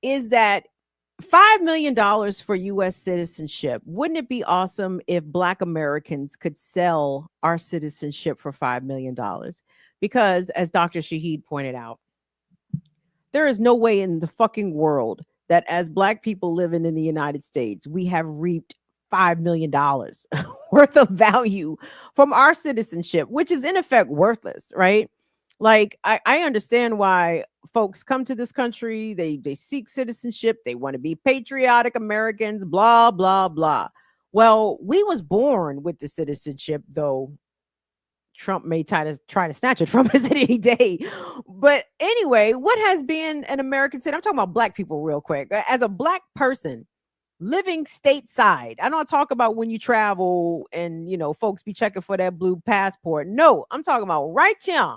is that $5 million for U.S. citizenship. Wouldn't it be awesome if Black Americans could sell our citizenship for $5 million? Because as Dr. Shaheed pointed out, there is no way in the fucking world that as Black people living in the United States, we have reaped $5 million worth of value from our citizenship, which is in effect worthless, right? Like, I understand why folks come to this country, they seek citizenship, they want to be patriotic Americans, blah, blah, blah. Well, we was born with the citizenship, though Trump may try to snatch it from us at any day. But anyway, what has been an American citizen? I'm talking about Black people real quick. As a Black person, living stateside. I don't talk about when you travel and folks be checking for that blue passport. No, I'm talking about right here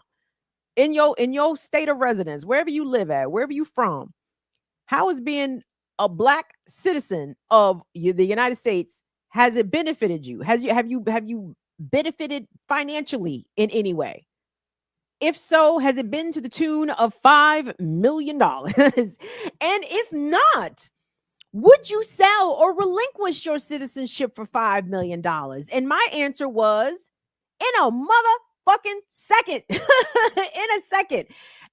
in your state of residence, wherever you live at, wherever you from. How is being a black citizen of the United States, has it benefited you? Have you benefited financially in any way? If so, has it been to the tune of $5 million? And if not, would you sell or relinquish your citizenship for $5 million? And my answer was in a motherfucking second. In a second.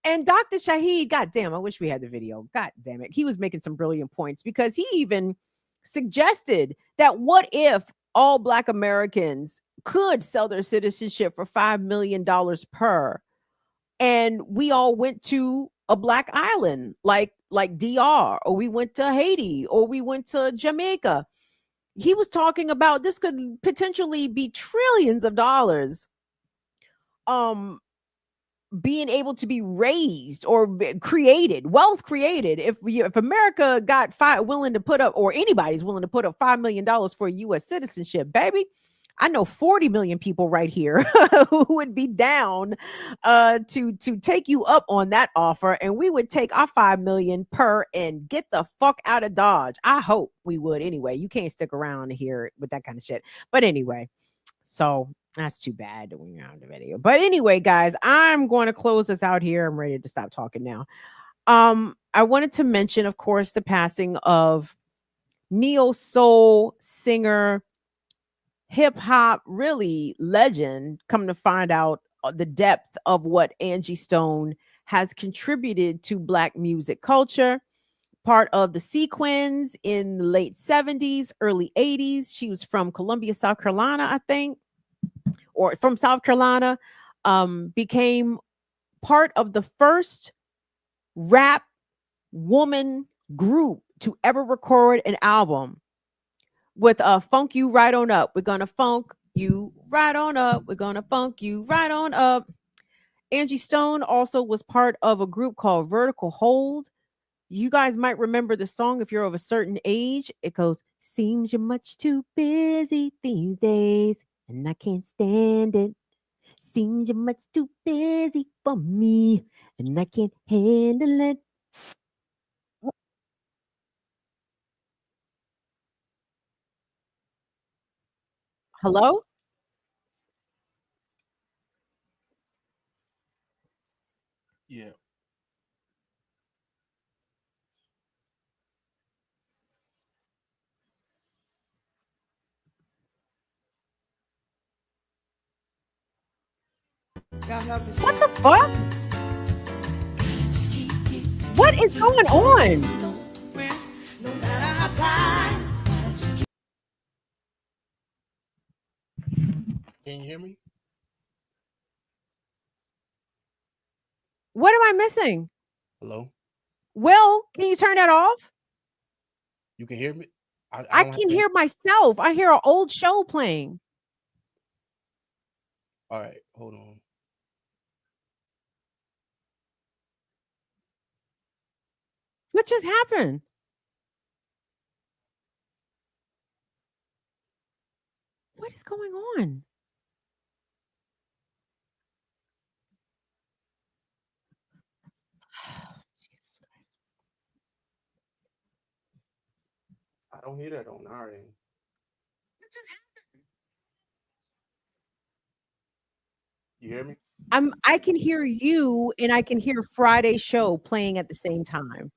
And Dr. Shahid, God damn, I wish we had the video. God damn it. He was making some brilliant points because he even suggested that what if all Black Americans could sell their citizenship for $5 million per, and we all went to a Black island like DR, or we went to Haiti, or we went to Jamaica. He was talking about this could potentially be trillions of dollars being able to be raised or created, wealth created. If America got willing to put up, or anybody's willing to put up $5 million for U.S. citizenship, baby, I know 40 million people right here who would be down to take you up on that offer, and we would take our 5 million per and get the fuck out of Dodge. I hope we would anyway. You can't stick around here with that kind of shit. But anyway, so that's too bad that we're on the video. But anyway, guys, I'm going to close this out here. I'm ready to stop talking now. I wanted to mention, of course, the passing of neo soul singer, hip hop really legend. Come to find out the depth of what Angie Stone has contributed to Black music culture. Part of the Sequins in the late 70s, early 80s. She was from Columbia, South Carolina, I think, or from South Carolina. Became part of the first rap woman group to ever record an album with Funk You Right On Up. We're gonna funk you right on up. We're gonna funk you right on up. Angie Stone also was part of a group called Vertical Hold. You guys might remember the song if you're of a certain age. It goes, seems you're much too busy these days, and I can't stand it. Seems you're much too busy for me, and I can't handle it. Hello? Yeah. What the fuck? What is going on? Can you hear me? What am I missing? Hello? Will, can you turn that off? You can hear me? I I don't have can to. hear myself. I hear an old show playing. All right, hold on. What just happened? What is going on? I don't hear that on our end. You hear me? I can hear you, and I can hear Friday show playing at the same time.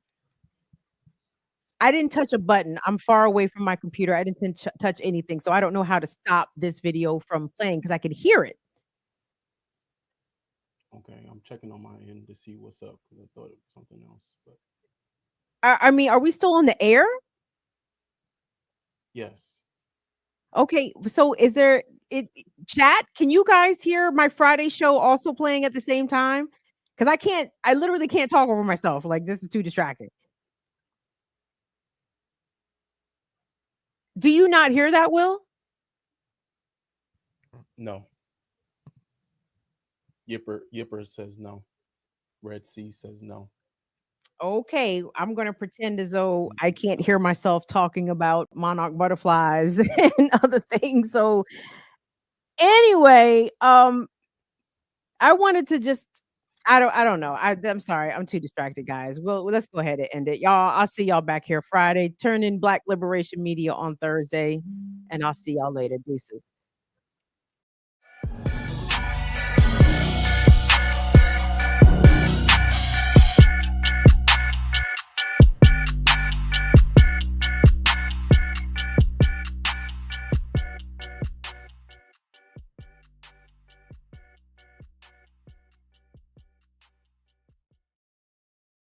I didn't touch a button. I'm far away from my computer. I didn't touch anything, so I don't know how to stop this video from playing because I can hear it. Okay, I'm checking on my end to see what's up because I thought it was something else. But I mean, are we still on the air? yes. Okay, so is there chat? Can you guys hear my Friday show also playing at the same time? Because I literally can't talk over myself. Like, this is too distracting. Do you not hear that, Will? No. Yipper says no. Red Sea says no. Okay, I'm gonna pretend as though I can't hear myself talking about monarch butterflies and other things. So anyway, I wanted to just I don't know. I'm sorry. I'm too distracted, guys. Well, let's go ahead and end it. Y'all, I'll see y'all back here Friday. Turn in Black Liberation Media on Thursday, and I'll see y'all later. Deuces.